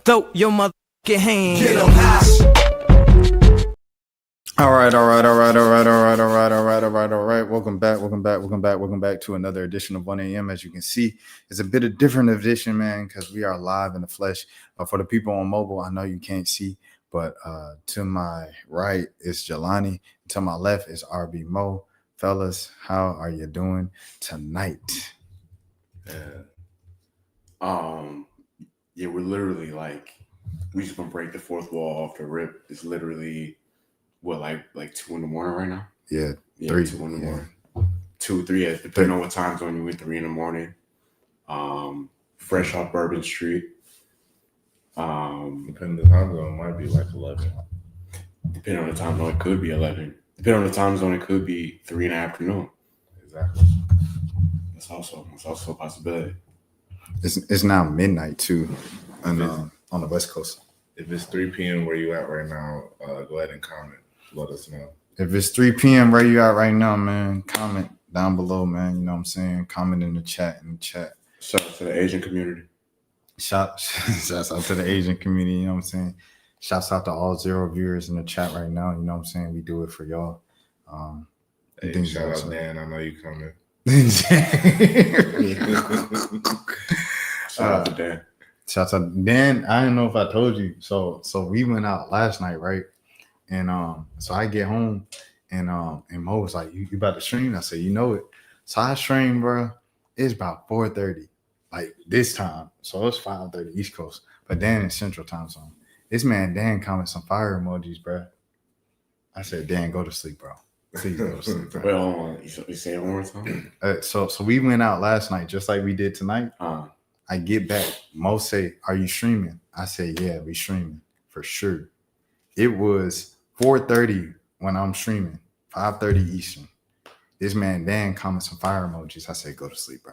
Throw your motherfucking hands. Get 'em high. All right. Welcome back to another edition of 1 a.m. As you can see, it's a bit of different edition, man, because we are live in the flesh. For the people on mobile, I know you can't see, but to my right is Jelani. To my left is RB Mo. Fellas, how are you doing tonight? Yeah, we're literally like, we just gonna break the fourth wall off the rip. It's literally what, like 2 in the morning right now? Yeah, 3. 2 in the morning. 2, 3, depending on what time zone you in, 3 in the morning. Fresh off Bourbon Street. Depending on the time zone, it might be like 11. Depending on the time zone, it could be 11. Depending on the time zone, it could be 3 in the afternoon. Exactly. That's also a possibility. It's now midnight too, and on the West Coast. If it's 3 p.m. where you at right now, go ahead and comment. Let us know. If it's 3 p.m. where you at right now, man, comment down below, man. You know what I'm saying? Comment in the chat. Shout out to the Asian community. Shouts out to the Asian community, you know what I'm saying? Shouts out to all 0 viewers in the chat right now, you know what I'm saying? We do it for y'all. Hey, shout out Dan, I know you coming. Shout out to Dan. Shouts out Dan. I don't know if I told you. So we went out last night, right? And so I get home and Mo was like, you about to stream? I said, you know it. So I stream, bro. It's about 4:30, like this time. So it's 5:30 East Coast, but Dan is Central Time Zone. This man Dan commented some fire emojis, bro. I said, Dan, go to sleep, bro. Please go to sleep, bro. Wait, hold on. You say it one more time? So we went out last night, just like we did tonight. I get back. Mo say, are you streaming? I say, yeah, we streaming for sure. It was 4:30 when I'm streaming, 5:30 Eastern. This man Dan comments some fire emojis. I say, go to sleep, bro.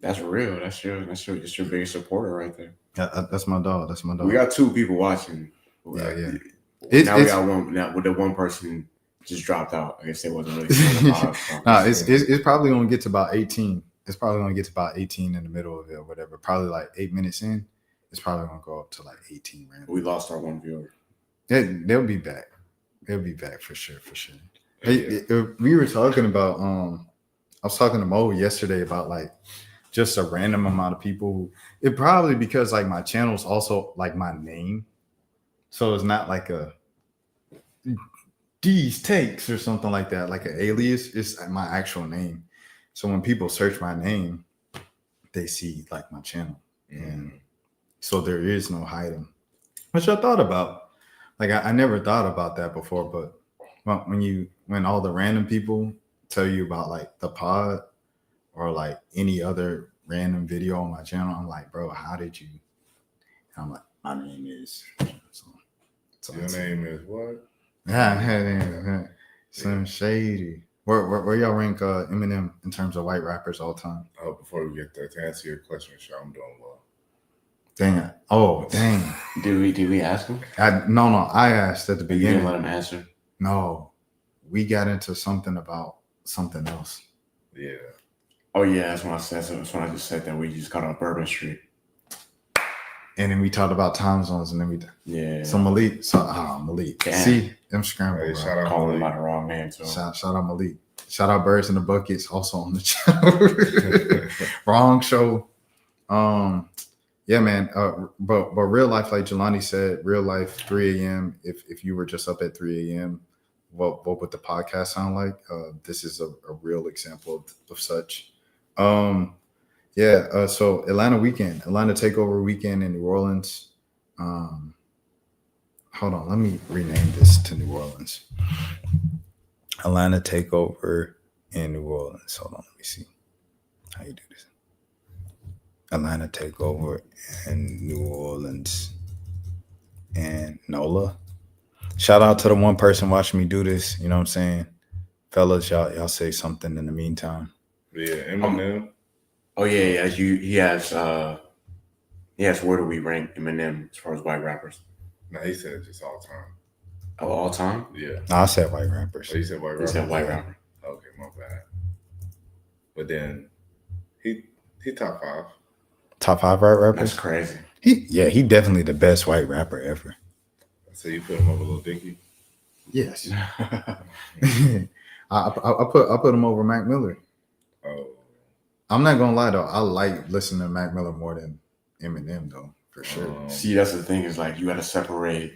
That's real. That's your biggest supporter right there. That's my dog. We got 2 people watching. Yeah. We got one. Now with the one person just dropped out. I guess they wasn't really. It's probably gonna get to about 18. It's probably gonna get to about 18 in the middle of it or whatever. Probably like 8 minutes in. It's probably gonna go up to like 18 random. We lost our one viewer. They'll be back. They'll be back for sure. Hey, we were talking about. I was talking to Mo yesterday about like just a random amount of people. It probably because like my channel's also like my name, so it's not like a D's Takes or something like that, like an alias. It's my actual name. So when people search my name, they see like my channel, and so there is no hiding, which I thought about. Like I never thought about that before, but when all the random people tell you about like the pod or like any other random video on my channel, I'm like, bro, how did you? And I'm like, my name is. So your name is what? Yeah, Slim Shady. Where y'all rank Eminem in terms of white rappers all time? Oh, before we get there, to answer your question, Sean, I'm doing well. Dang. Oh, dang. Did we ask him? No. I asked at the You beginning. didn't let him answer? No. We got into something about something else. Yeah. Oh yeah, that's when I said. That's when I just said that we just got on Bourbon Street. And then we talked about time zones and then Yeah. So Malik. Malik. Damn. See, them scrambled. Hey, bro. shout out Calling him Malik. by the wrong name too. Shout out Malik. Shout out Birds in the Buckets, also on the channel. Wrong show. Yeah, man. But real life, like Jelani said, real life, 3 a.m. If you were just up at 3 a.m., what would the podcast sound like? This is a real example of such. So Atlanta Takeover weekend in New Orleans. Hold on, let me rename this to New Orleans. Atlanta Takeover in New Orleans. Hold on, let me see how you do this. Atlanta Takeover in New Orleans and NOLA. Shout out to the one person watching me do this. You know what I'm saying? Fellas, y'all say something in the meantime. Yeah, Eminem. Oh yeah. He has. Where do we rank Eminem as far as white rappers? No, he said just all time. Oh, all time? Yeah. No, I said white rappers. Oh, you said white He rapper? said white rapper. Okay, my bad. But then he top 5. Top 5 white rappers? That's crazy. He definitely the best white rapper ever. So you put him over Lil Dicky? Yes. I put him over Mac Miller. Oh, I'm not gonna lie though, I like listening to Mac Miller more than Eminem though, for sure. See, that's the thing is like you got to separate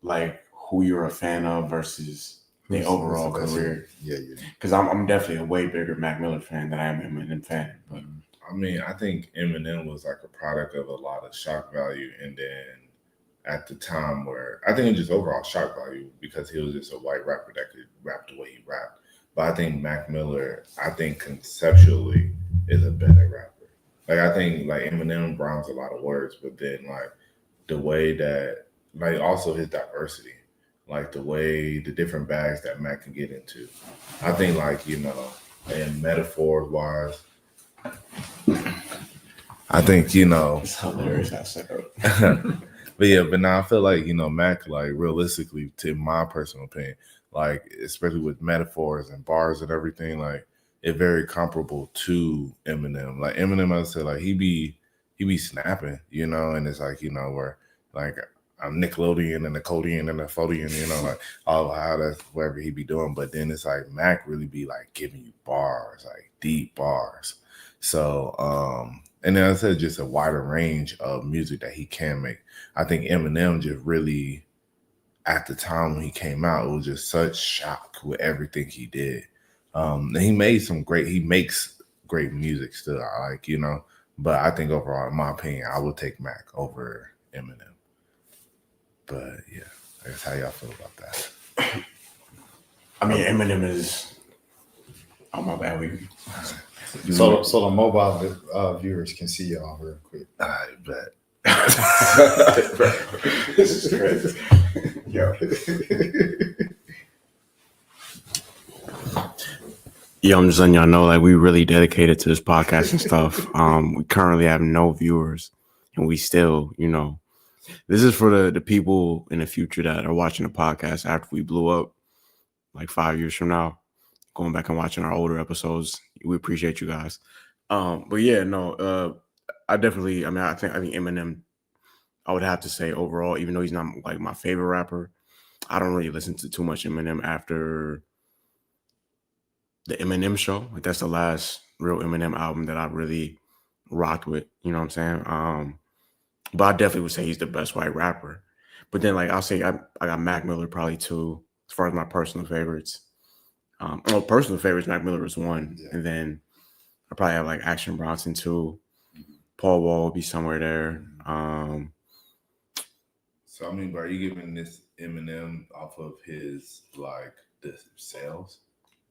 like who you're a fan of versus the overall career. Yeah. Because I'm definitely a way bigger Mac Miller fan than I am Eminem fan. But I mean, I think Eminem was like a product of a lot of shock value, and then at the time where I think it was just overall shock value because he was just a white rapper that could rap the way he rapped. But I think Mac Miller, I think conceptually is a better rapper. Like I think like Eminem rhymes a lot of words, but then like the way that like also his diversity, like the way the different bags that Mac can get into. I think like, you know, and metaphors wise, I think, you know, it's hilarious how set up. but yeah, but now I feel like, you know, Mac, like realistically, to my personal opinion, like especially with metaphors and bars and everything, like it's very comparable to Eminem. Like Eminem, I said, like he be snapping, you know, and it's like, you know, where like I'm Nickelodeon and Nickelodeon and Nickelodeon, you know, like how that's whatever he be doing. But then it's like Mac really be like giving you bars, like deep bars. So, and then I said just a wider range of music that he can make. I think Eminem just really, at the time when he came out, it was just such shock with everything he did. And he makes great music still, I like, you know. But I think overall, in my opinion, I would take Mac over Eminem. But yeah, I guess how y'all feel about that? I mean, Eminem is. Oh my bad. So the mobile viewers can see y'all real quick. I bet. This is crazy. Yo, I'm just letting y'all know, like, we really dedicated to this podcast and stuff. We currently have no viewers, and we still, you know, this is for the people in the future that are watching the podcast after we blew up, like 5 years from now, going back and watching our older episodes. We appreciate you guys. But yeah, no, I think Eminem, I would have to say overall, even though he's not like my favorite rapper, I don't really listen to too much Eminem after the Eminem Show. Like that's the last real Eminem album that I really rocked with. You know what I'm saying? But I definitely would say he's the best white rapper. But then like I'll say I got Mac Miller probably too, as far as my personal favorites. Personal favorites, Mac Miller is one. Yeah. And then I probably have like Action Bronson too. Paul Wall would be somewhere there. So I mean, but are you giving this Eminem off of his like the sales?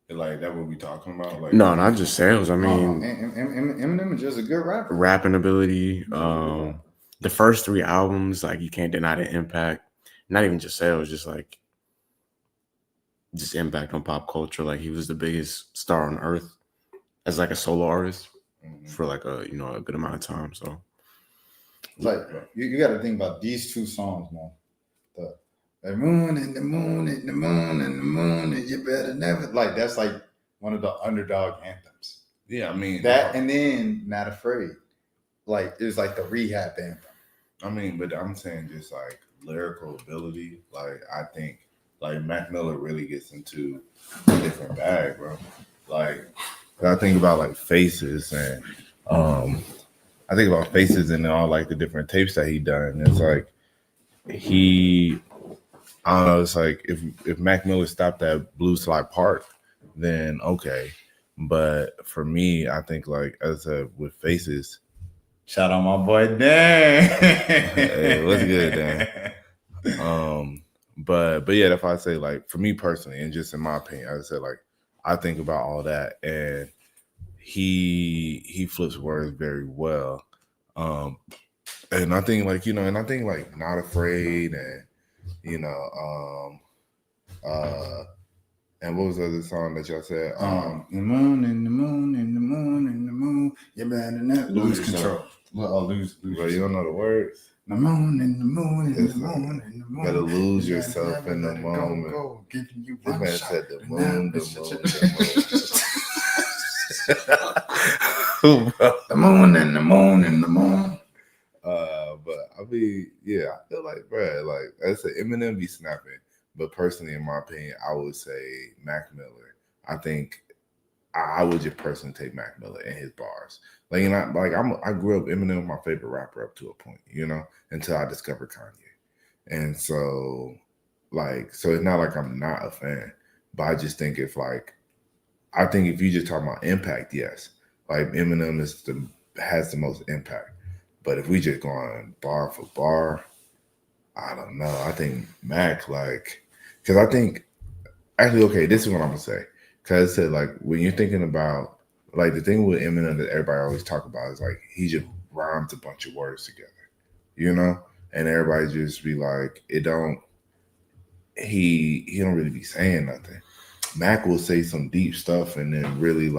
Like that what we talking about? Like no, not just sales. I mean, Eminem is just a good rapper. Rapping ability. The first 3 albums, like you can't deny the impact. Not even just sales, just impact on pop culture. Like he was the biggest star on earth as like a solo artist for like a good amount of time. So like you got to think about these 2 songs, man. The moon and the moon and the moon and the moon and you better never, like that's like one of the underdog anthems. Yeah, I mean that, and then Not Afraid, like it's like the rehab anthem. I mean, but I'm saying just like lyrical ability, like I think like Mac Miller really gets into a different bag, bro. Like I think about like Faces and I think about Faces and all like the different tapes that he done. It's like I don't know, it's like if Mac Miller stopped at Blue Slide Park, then okay. But for me, I think like as I said with Faces. Shout out my boy Dan. Hey, what's good, Dan? But yeah, if I say like for me personally, and just in my opinion, as I said, like I think about all that, and he flips words very well. And I think like Not Afraid and and what was the other song that y'all said? The moon and the moon and the moon and the moon. You better not lose control. Well, lose. But you don't know the words. The moon and the moon and the moon and the moon. Better lose yourself in the moment. Go, giving you this man said the moon, the moon. The moon and the moon and the moon. But I mean, yeah, I feel like, bro, like I said, Eminem be snapping. But personally, in my opinion, I would say Mac Miller. I think I would just personally take Mac Miller and his bars. Like, I grew up Eminem, my favorite rapper up to a point, until I discovered Kanye. And so, so it's not like I'm not a fan, but I just think I think if you just talk about impact, yes, like Eminem has the most impact. But if we just go on bar for bar, I don't know. I think Mac, because I think actually, okay, this is what I'm gonna say. Because I said, when you're thinking about the thing with Eminem that everybody always talk about is he just rhymes a bunch of words together, and everybody just be like, it don't. He don't really be saying nothing. Mac will say some deep stuff and then really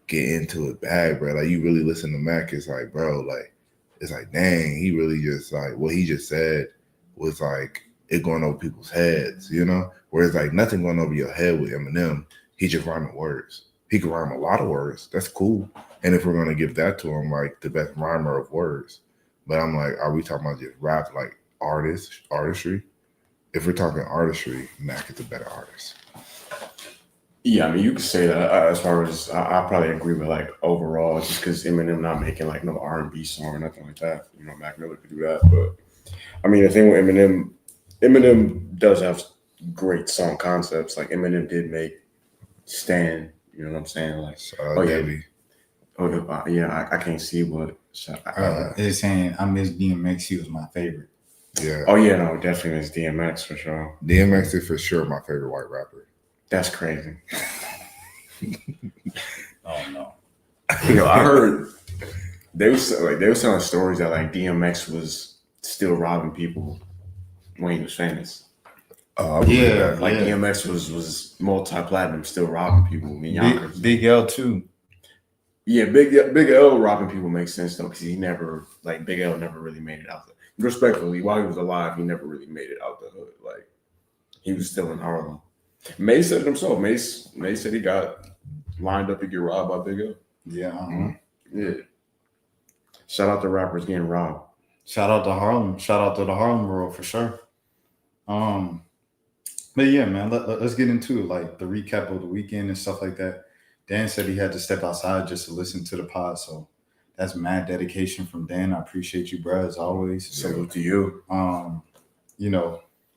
get into it bad, bro. Like you really listen to Mac, it's like, bro, it's like, dang, he really just what he just said was it going over people's heads, Whereas nothing going over your head with Eminem, he just rhyming words. He can rhyme a lot of words. That's cool. And if we're gonna give that to him, the best rhymer of words. But I'm like, are we talking about just rap artistry? If we're talking artistry, Mac is a better artist. Yeah, I mean, you could say that as far as I probably agree with overall, just because Eminem not making no R&B song or nothing like that. Mac Miller could do that, but I mean, the thing with Eminem does have great song concepts. Like Eminem did make Stan. You know what I'm saying? Davey. I can't see what. It's saying I miss DMX. He was my favorite. Yeah. Oh yeah, no, definitely it's DMX for sure. DMX is for sure my favorite white rapper. That's crazy. Oh no. I heard they were telling stories that DMX was still robbing people when he was famous. DMX was multi-platinum, still robbing people. Big L too. Yeah, Big L robbing people makes sense though, because he never Big L never really made it out there. Respectfully, while he was alive, he never really made it out the hood. He was still in Harlem. Mace said it himself. Mace said he got lined up to get robbed by Big L. Yeah. Yeah. Shout out to rappers getting robbed. Shout out to Harlem. Shout out to the Harlem world for sure. But yeah, man, let's get into it, the recap of the weekend and stuff like that. Dan said he had to step outside just to listen to the pod, so that's mad dedication from Dan. I appreciate you, bro, as always. Salute to you.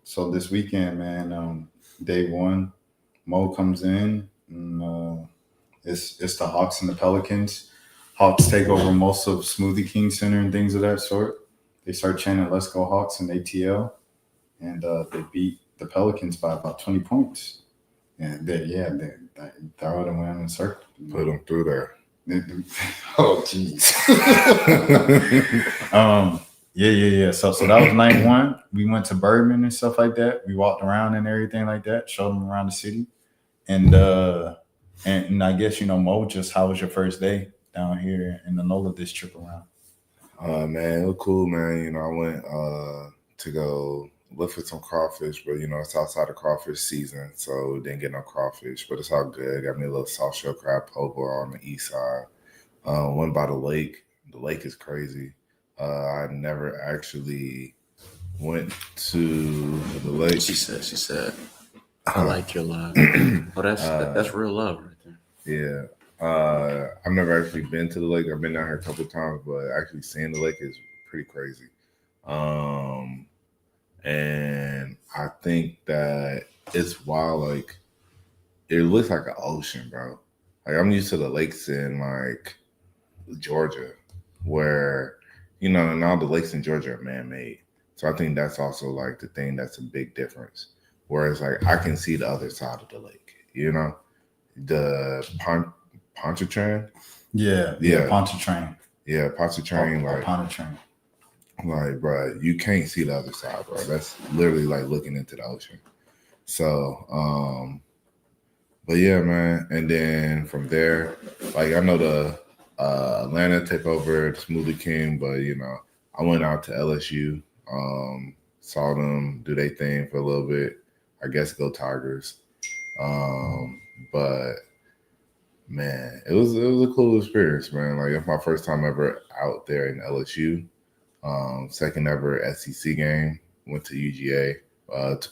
So this weekend, man, day one, Mo comes in, and it's the Hawks and the Pelicans. Hawks take over most of Smoothie King Center and things of that sort. They start chanting "Let's go Hawks" in ATL, and they beat the Pelicans by about 20 points. And they throw them in a circle. Put them through there. Oh, jeez. Yeah. So that was night one. We went to Bourbon and stuff like that. We walked around and everything like that. Showed them around the city. And I guess, Mo, just how was your first day down here in the NOLA this trip around? Man, it was cool, man. I went to go look for some crawfish, but it's outside of crawfish season, so didn't get no crawfish, but it's all good. Got me a little soft shell crab over on the east side. Went by the lake. The lake is crazy. I never actually went to the lake. She said, I like your love. Oh, that's real love right there. Yeah. I've never actually been to the lake. I've been down here a couple of times, but actually seeing the lake is pretty crazy. And I think that it's wild. It looks like an ocean, bro. I'm used to the lakes in Georgia, where and all the lakes in Georgia are man-made. So I think that's also the thing that's a big difference. Whereas I can see the other side of the lake. The Pontchartrain. Yeah, Pontchartrain. Yeah, Pontchartrain. Pontchartrain. Bro, you can't see the other side, bro. That's literally looking into the ocean. So, but yeah, man. And then from there, I know the Atlanta Takeover, the Smoothie King, but I went out to LSU, saw them do their thing for a little bit. I guess go Tigers. But man, it was a cool experience, man. It's my first time ever out there in LSU. Second ever SEC game. Went to UGA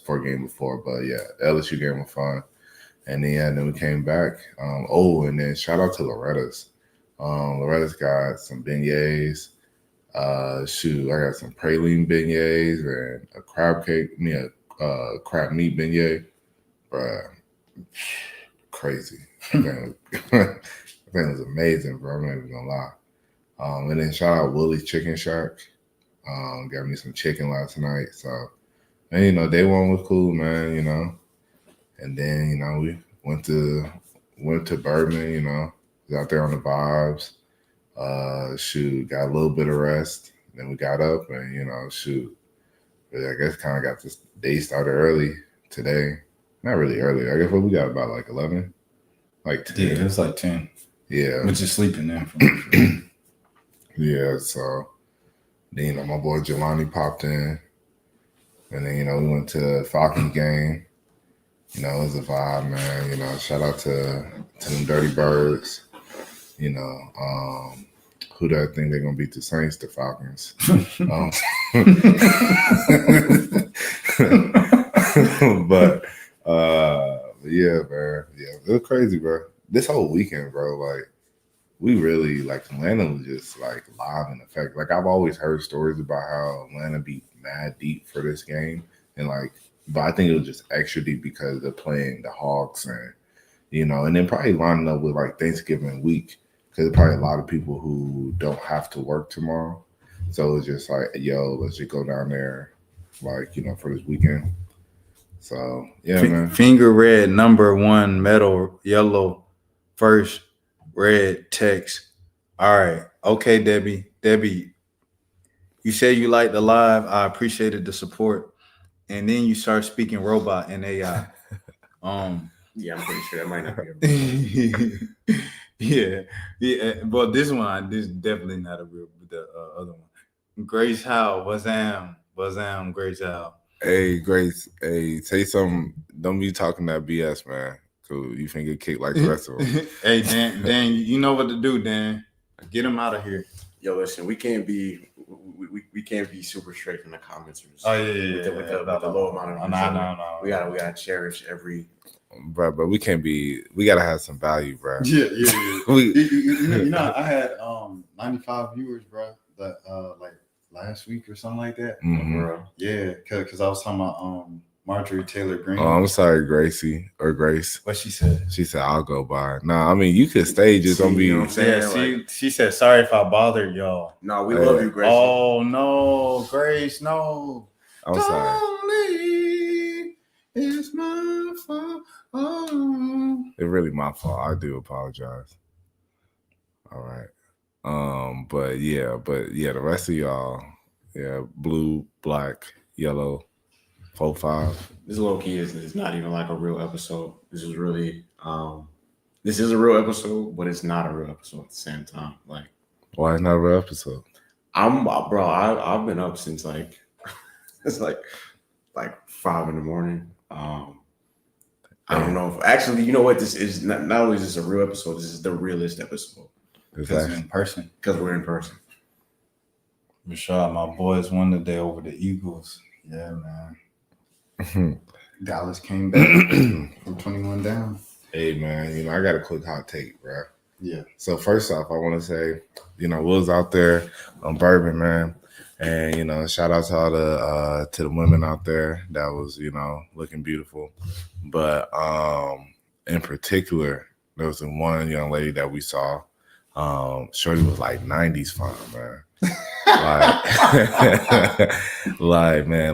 for a game before, but yeah, the LSU game was fun. And then we came back. And then shout out to Loretta's. Loretta's got some beignets. I got some praline beignets and a crab cake. Crab meat beignet. Bruh, crazy. That thing was amazing, bro. I'm not even gonna lie. And then shout out Willie's Chicken Shack. Got me some chicken last night. So, and day one was cool, man. And then we went to Bourbon. Was out there on the vibes. Got a little bit of rest. Then we got up and but I guess kind of got this day started early today. Not really early. I guess we got about like 11, like 10. Yeah, it was like 10. Yeah, but you're sleeping then. Yeah, so then my boy Jelani popped in, and then we went to the Falcons game. It was a vibe, man. Shout out to them Dirty Birds. Who do I think they're gonna beat the Saints? The Falcons. But yeah, man. Yeah, it was crazy, bro. This whole weekend, bro, like we really Atlanta was just like live in effect. Like I've always heard stories about how Atlanta be mad deep for this game, and but I think it was just extra deep because they're playing the Hawks and and then probably lining up with like Thanksgiving week because there's probably a lot of people who don't have to work tomorrow. So it's just like, yo, let's just go down there, for this weekend. So yeah, man. Finger red, number 1, metal, yellow, first, red, text. All right. Okay, Debbie. Debbie, you said you liked the live. I appreciated the support. And then you start speaking robot and AI. Yeah, I'm pretty sure that might not be yeah. But this is definitely not a real. The other one, Grace Howe, Bazam, Grace Howe. Hey, Grace. Hey, say something. Don't be talking that BS, man. Cause you finna get kicked like the rest of them. Hey, Dan, you know what to do, Dan. Get him out of here. Yo, listen, we can't be super strict in the comments. Oh yeah. With the low amount of no. We gotta cherish every. Bro, but we can't be. We gotta have some value, bro. Yeah. I had 95 viewers, bro. That like last week or something like that. Mm-hmm. Bro. Yeah, because I was talking about Marjorie Taylor Greene. Oh, I'm sorry, Gracie or Grace. What she said? She said I'll go by. No, I mean you could stay. Just don't be. You know what I'm saying? She said sorry if I bothered y'all. No, we love you, Grace. Oh no, Grace, no. I'm sorry. It's my fault. It's really my fault. I do apologize. All right. But yeah, the rest of y'all, blue, black, yellow, 4-5. This low key is not even like a real episode. This is really this is a real episode, but it's not a real episode at the same time. Like, why not a real episode? I've been up since it's like 5 in the. I don't know if actually, you know what, this is not only is this a real episode, this is the realest episode. Because in person. Because we're in person. Rashad, my boys won today over the Eagles. Yeah, man. Dallas came back from 21 down. Hey, man, I got a quick hot take, bro. Yeah. So first off, I want to say, Will's out there on Bourbon, man. And, shout out to all the women out there that was, looking beautiful. But in particular, there was one young lady that we saw. Shorty was like 90s fine, man.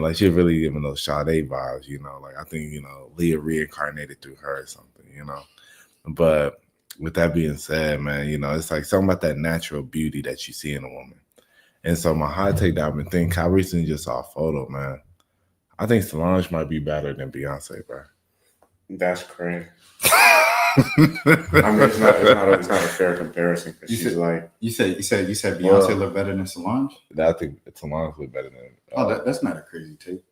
Like she really giving those Sade vibes, I think, Leah reincarnated through her or something, But with that being said, man, it's like something about that natural beauty that you see in a woman. And so my hot take that I've been thinking, I recently just saw a photo, man. I think Solange might be better than Beyonce, bro. That's crazy. I mean, it's not a fair comparison because she's like you said Beyonce look better than Solange. I think Solange look better than. That's not a crazy take.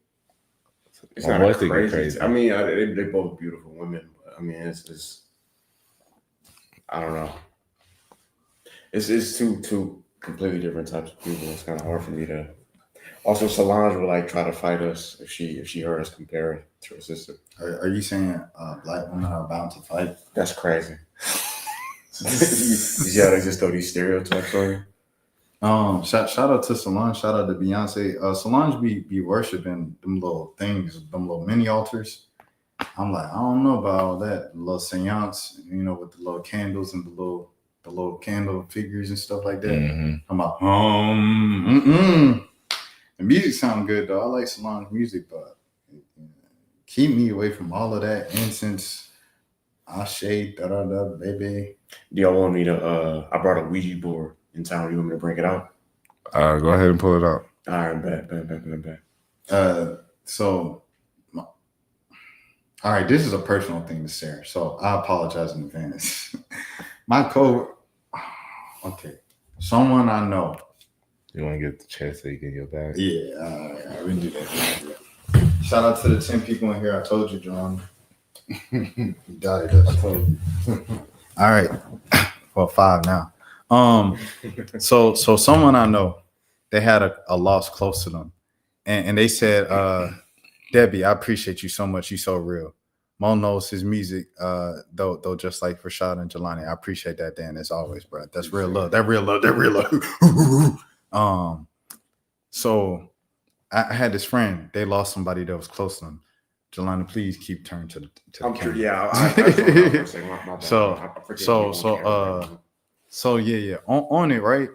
It's not a crazy. I mean, they're both beautiful women, but I mean, it's I don't know. It's too completely different types of people. It's kind of hard for me to. Also, Solange would like try to fight us if she heard us compare to her sister. Are you saying black women are bound to fight? That's crazy. You see how they just throw these stereotypes on you? Shout out to Solange, shout out to Beyonce. Solange be worshiping them little things, them little mini altars. I'm like, I don't know about all that. Little seance, with the little candles and the little candle figures and stuff like that. Mm-hmm. I'm like, the music sounds good though. I like Solange music, but keep me away from all of that incense. I shade baby. Do y'all want me to? I brought a Ouija board in town. You want me to bring it out? Go ahead and pull it out. All right, bet. So, all right, this is a personal thing to share. So I apologize in advance. Okay, someone I know. You want to get the chest so you get your bag? Yeah, we can do that. Shout out to the 10 people in here. I told you, John. You died. I told you. All right. Well, 5 now. So someone I know, they had a loss close to them, and they said, Debbie, I appreciate you so much. You so real. Mo knows his music, though just like Rashad and Jelani. I appreciate that, Dan, as always, bro. That's real love. That real love. So I had this friend. They lost somebody that was close to them. Jelani, please keep turning to the camera. Yeah. So yeah. On it, right?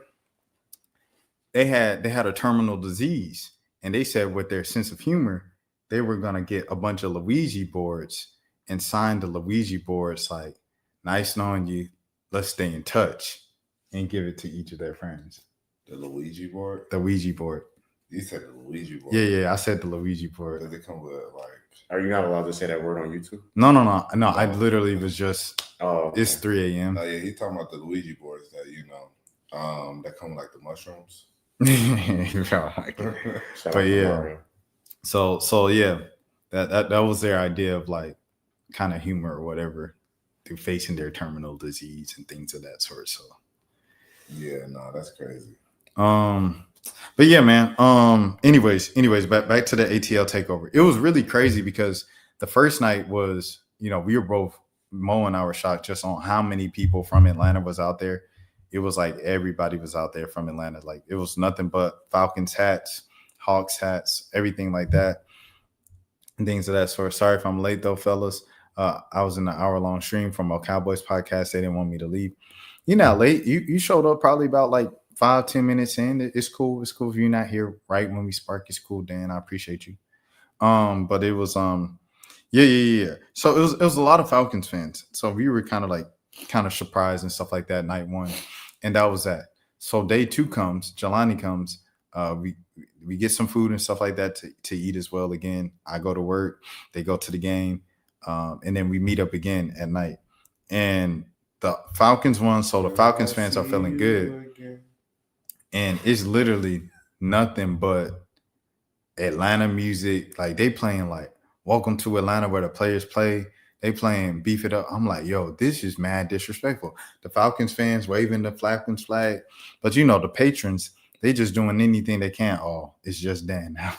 They had a terminal disease, and they said with their sense of humor, they were gonna get a bunch of Luigi boards and sign the Luigi boards like, "Nice knowing you. Let's stay in touch," and give it to each of their friends. The Luigi board? The Ouija board. You said the Luigi board. Yeah, I said the Luigi board. Does it come with like? Are you not allowed to say that word on YouTube? No. I literally was just. Oh, okay. It's 3 a.m. Oh yeah, he's talking about the Luigi boards that that come with like the mushrooms. But yeah. So yeah, that was their idea of like kind of humor or whatever through facing their terminal disease and things of that sort. So yeah, no, that's crazy. But yeah, man. Anyways, back to the ATL takeover. It was really crazy because the first night was, we were both, Mo and I were shocked just on how many people from Atlanta was out there. It was like everybody was out there from Atlanta. Like it was nothing but Falcons hats, Hawks hats, everything like that, and things of that sort. Sorry if I'm late though, fellas. I was in an hour-long stream from a Cowboys podcast. They didn't want me to leave. You're not late. You showed up probably about like 5-10 minutes in. It's cool. It's cool if you're not here right when we spark. It's cool, Dan. I appreciate you. But it was yeah. So it was a lot of Falcons fans. So we were kind of surprised and stuff like that night one. And that was that. So day 2 comes, Jelani comes. We get some food and stuff like that to eat as well. Again, I go to work, they go to the game, and then we meet up again at night. And the Falcons won, so the Falcons fans are feeling good. And it's literally nothing but Atlanta music. Like they playing like Welcome to Atlanta where the players play. They playing Beef It Up. I'm like, yo, this is mad disrespectful. The Falcons fans waving the Falcons flag. But the patrons, they just doing anything they can. Oh, it's just Dan now.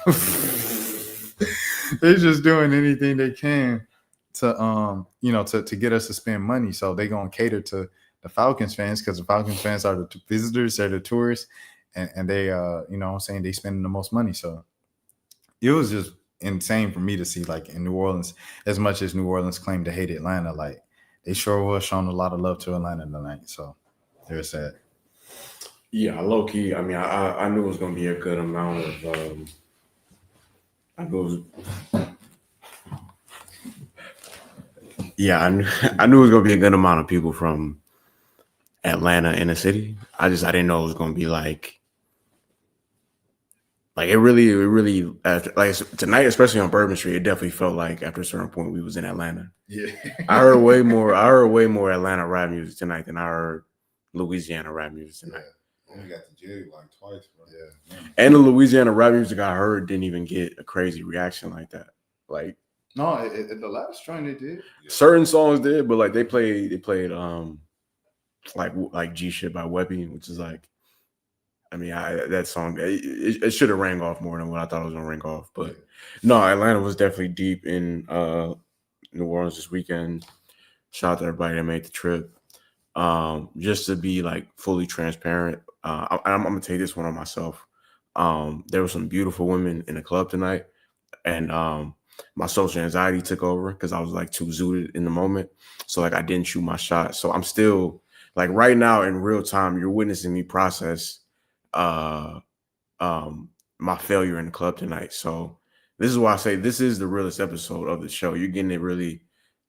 They're just doing anything they can to to get us to spend money. So they gonna cater to the Falcons fans because the Falcons fans are the visitors, they're the tourists, and they they spending the most money. So it was just insane for me to see, like in New Orleans, as much as New Orleans claimed to hate Atlanta, like they sure was showing a lot of love to Atlanta tonight. So there's that. Yeah, low key. I mean, I knew it was gonna be a good amount of. I knew it was gonna be a good amount of people from Atlanta in the city. I didn't know it was gonna be like it really like tonight, especially on Bourbon Street, it definitely felt like after a certain point we was in Atlanta. Yeah, I heard way more Atlanta rap music tonight than I heard Louisiana rap music tonight. Yeah. Only got the jig like twice, bro. Yeah. And the Louisiana rap music I heard didn't even get a crazy reaction like that. Like no, the last joint it did. Certain songs did, but like they played like G Shit by Weppy, which is like I mean, that song it should have rang off more than what I thought it was gonna ring off. But no, Atlanta was definitely deep in New Orleans this weekend. Shout out to everybody that made the trip. Just to be like fully transparent, I'm gonna take this one on myself. There were some beautiful women in the club tonight, and my social anxiety took over because I was like too zooted in the moment. So like I didn't shoot my shot. So I'm still like right now in real time, you're witnessing me process uh my failure in the club tonight. So this is why I say this is the realest episode of the show. You're getting it really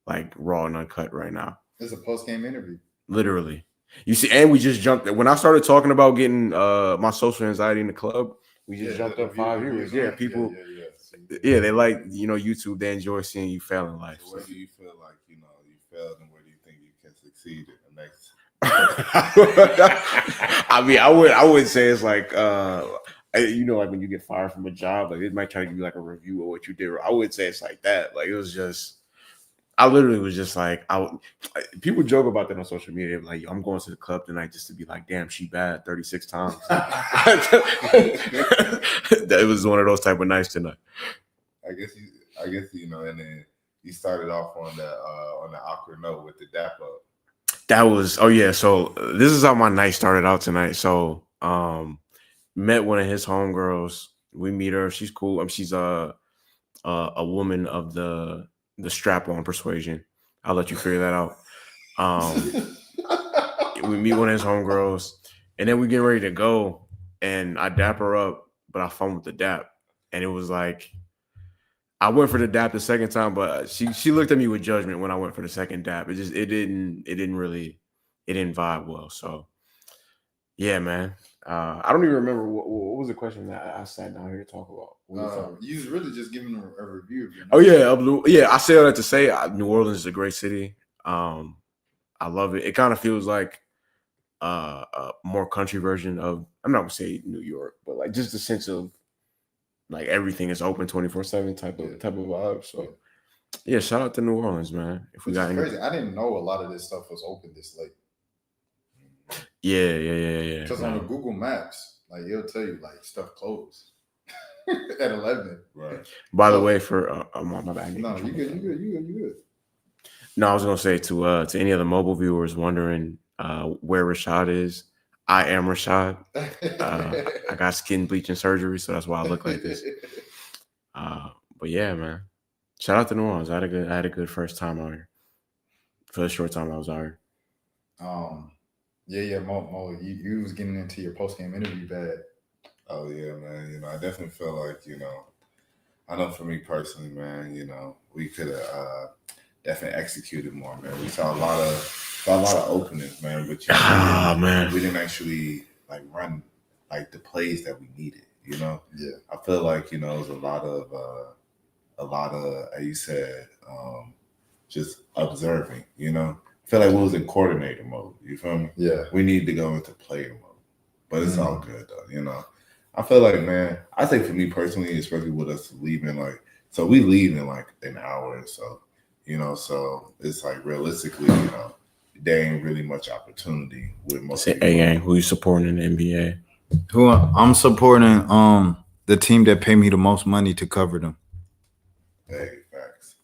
like raw and uncut right now. It's a post-game interview. Literally. You see, and we just jumped when I started talking about getting my social anxiety in the club, we just jumped up 5 years. Yeah, people they like, YouTube, they enjoy seeing you fail in life. So where do you feel like, you failed, and where do you think you can succeed in the next? I mean, I would say it's like like when you get fired from a job, like it might try to give you like a review of what you did. I would say it's like that. Like it was just I literally was just like, people joke about that on social media. Like, I'm going to the club tonight just to be like, damn, she bad 36 times. That was one of those type of nights tonight. I guess and then you started off on the awkward note with the dap up. That was so this is how my night started out tonight. So met one of his homegirls. We meet her. She's cool. She's a woman of the strap-on persuasion. I'll let you figure that out. We meet one of his homegirls, and then we get ready to go, and I dap her up, but I phone with the dap, and it was like I went for the dap the second time, but she looked at me with judgment when I went for the second dap. It didn't vibe well. So yeah, man. I don't even remember what was the question that I sat down here to talk about. You was really just giving a review of your I say all that to say New Orleans is a great city. I love it. It kind of feels like a more country version of, I'm not gonna say New York, but like just the sense of like everything is open 24/7 type of vibe. So yeah, shout out to New Orleans, man. If we got crazy. I didn't know a lot of this stuff was open this late. Yeah. Because on the Google Maps, like it'll tell you like stuff closed at 11. Right. By the way, for my bad. No, you good. No, I was gonna say to any of the mobile viewers wondering where Rashad is, I am Rashad. I got skin bleaching surgery, so that's why I look like this. But yeah, man. Shout out to New Orleans. I had a good first time out here. For the short time I was out here. Mo, you was getting into your post-game interview bad. Oh yeah, man. I definitely feel like, I know for me personally, man, we could have definitely executed more, man. We saw a lot of openings, man, but we didn't actually like run like the plays that we needed, Yeah. I feel like, it was a lot of as you said, just observing, I feel like we was in coordinator mode. You feel me? Yeah. We need to go into player mode. But it's all good though, I feel like, man, I think for me personally, especially with us leaving, so we leave in like an hour or so, so it's like realistically, there ain't really much opportunity with most people. Hey, who you supporting in the NBA? Who I'm supporting the team that pay me the most money to cover them. Hey, facts.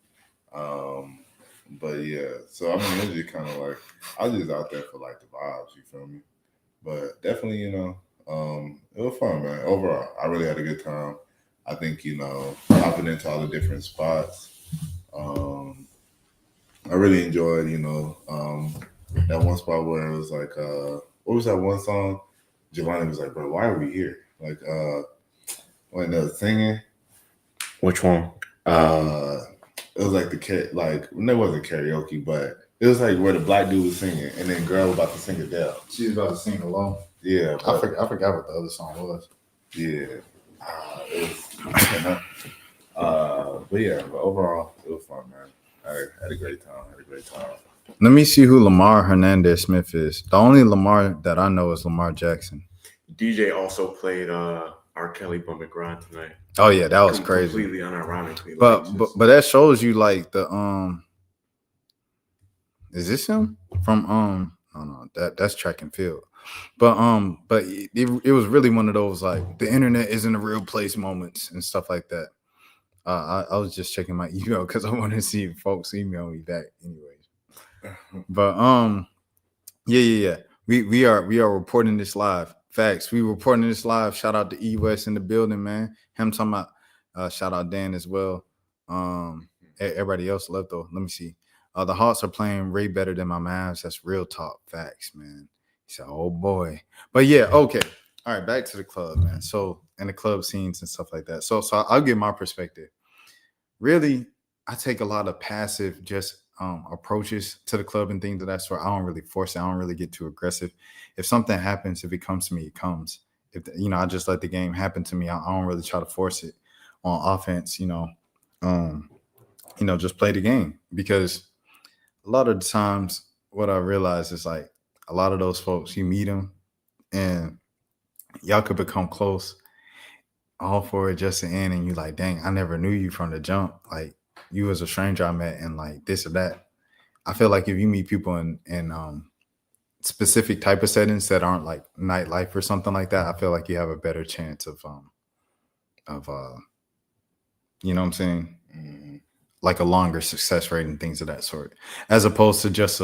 But yeah, so I mean, it's just kind of like I was just out there for like the vibes, you feel me? But definitely, it was fun, man. Overall, I really had a good time. I think, hopping into all the different spots. I really enjoyed, that one spot where it was like, what was that one song? Jelani was like, bro, why are we here? Like, when they were singing. Which one? It was like it wasn't karaoke, but it was like where the black dude was singing, and then girl was about to sing Adele. She was about to sing alone. Yeah, I forgot what the other song was. Yeah, but overall, it was fun, man. I had a great time. Let me see who Lamar Hernandez Smith is. The only Lamar that I know is Lamar Jackson. DJ also played R. Kelly Bump and Grind tonight. Oh yeah, that was crazy. Completely unironically. But that shows you like the is this him from I don't know. That's track and field. But it was really one of those like the internet isn't a real place moments and stuff like that. I was just checking my email because I wanted to see if folks email me back anyways. But yeah. We are reporting this live. Facts. We reporting this live. Shout out to E West in the building, man. Him talking about shout out Dan as well. Everybody else left though. Let me see. The Hawks are playing way better than my Mavs. That's real talk. Facts, man. He said, oh boy. But yeah, okay. All right, back to the club, man. So and the club scenes and stuff like that. So I'll give my perspective. Really, I take a lot of passive just approaches to the club and things of that sort. I don't really force it. I don't really get too aggressive. If something happens, if it comes to me, it comes. If I just let the game happen to me. I don't really try to force it on offense. Just play the game, because a lot of the times what I realize is like a lot of those folks, you meet them and y'all could become close all for it just to end, and you like, dang, I never knew you from the jump. Like you was a stranger I met and like this or that. I feel like if you meet people in specific type of settings that aren't like nightlife or something like that, I feel like you have a better chance of you know what I'm saying? Mm-hmm. Like a longer success rate and things of that sort, as opposed to just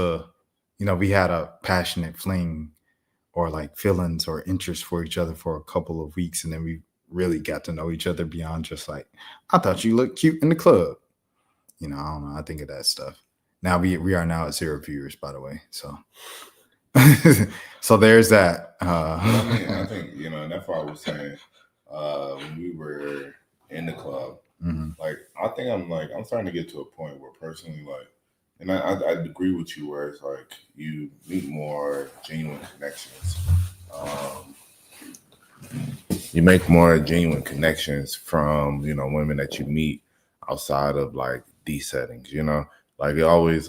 we had a passionate fling or like feelings or interest for each other for a couple of weeks, and then we really got to know each other beyond just like, I thought you looked cute in the club. I don't know. I think of that stuff. Now we are now at 0 viewers, by the way. So so there's that. I think and that's why I was saying when we were in the club, like I think I'm starting to get to a point where personally, like, and I agree with you, where it's like you meet more genuine connections. You make more genuine connections from women that you meet outside of like these settings. Like it always.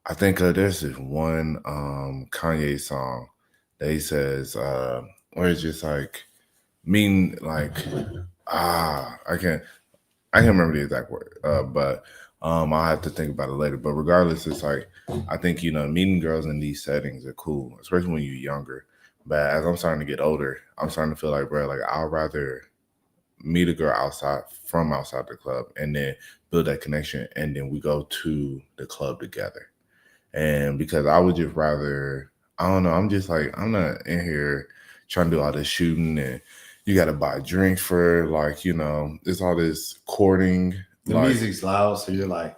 I think there's this one Kanye song that he says where it's just like mean like I can't remember the exact word, but I'll have to think about it later. But regardless, it's like I think meeting girls in these settings are cool, especially when you're younger. But as I'm starting to get older, I'm starting to feel like, bro, like I'd rather meet a girl outside the club and then build that connection, and then we go to the club together. And because I would just rather, I don't know, I'm just like, I'm not in here trying to do all this shooting and you got to buy drinks for like, it's all this courting. The music's loud, so you're like,